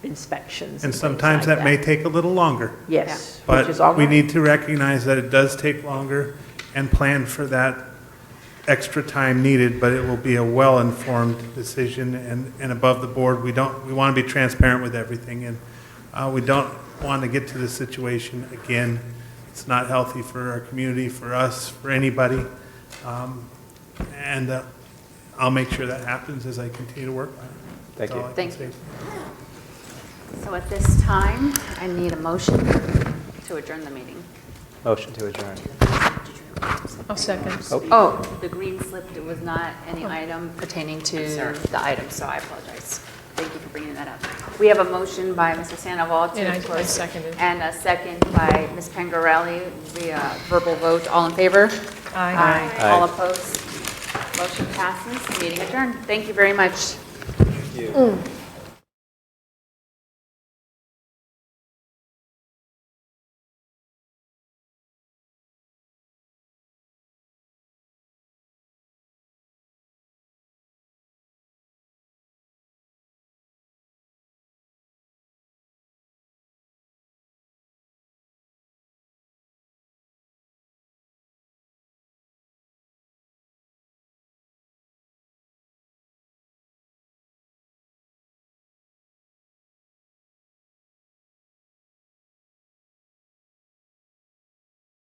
inspections. And things sometimes like that may take a little longer. Yes, which is all But we right. need to recognize that it does take longer and plan for that extra time needed, but it will be a well-informed decision and above the board. We want to be transparent with everything, and we don't want to get to this situation again. It's not healthy for our community, for us, for anybody. And I'll make sure that happens as I continue to work on it. Thank That's all you. I can Thank say. you. So at this time, I need a motion to adjourn the meeting. Motion to adjourn. I'll second. Oh, the green slip, there was not any item pertaining to the item, so I apologize. Thank you for bringing that up. We have a motion by Mr. Sandoval to And I close. seconded. And a second by Ms. Pangarelli via verbal vote. All in favor? Aye. Aye. All opposed? Motion passes. Meeting adjourned. Thank you very much. Thank you.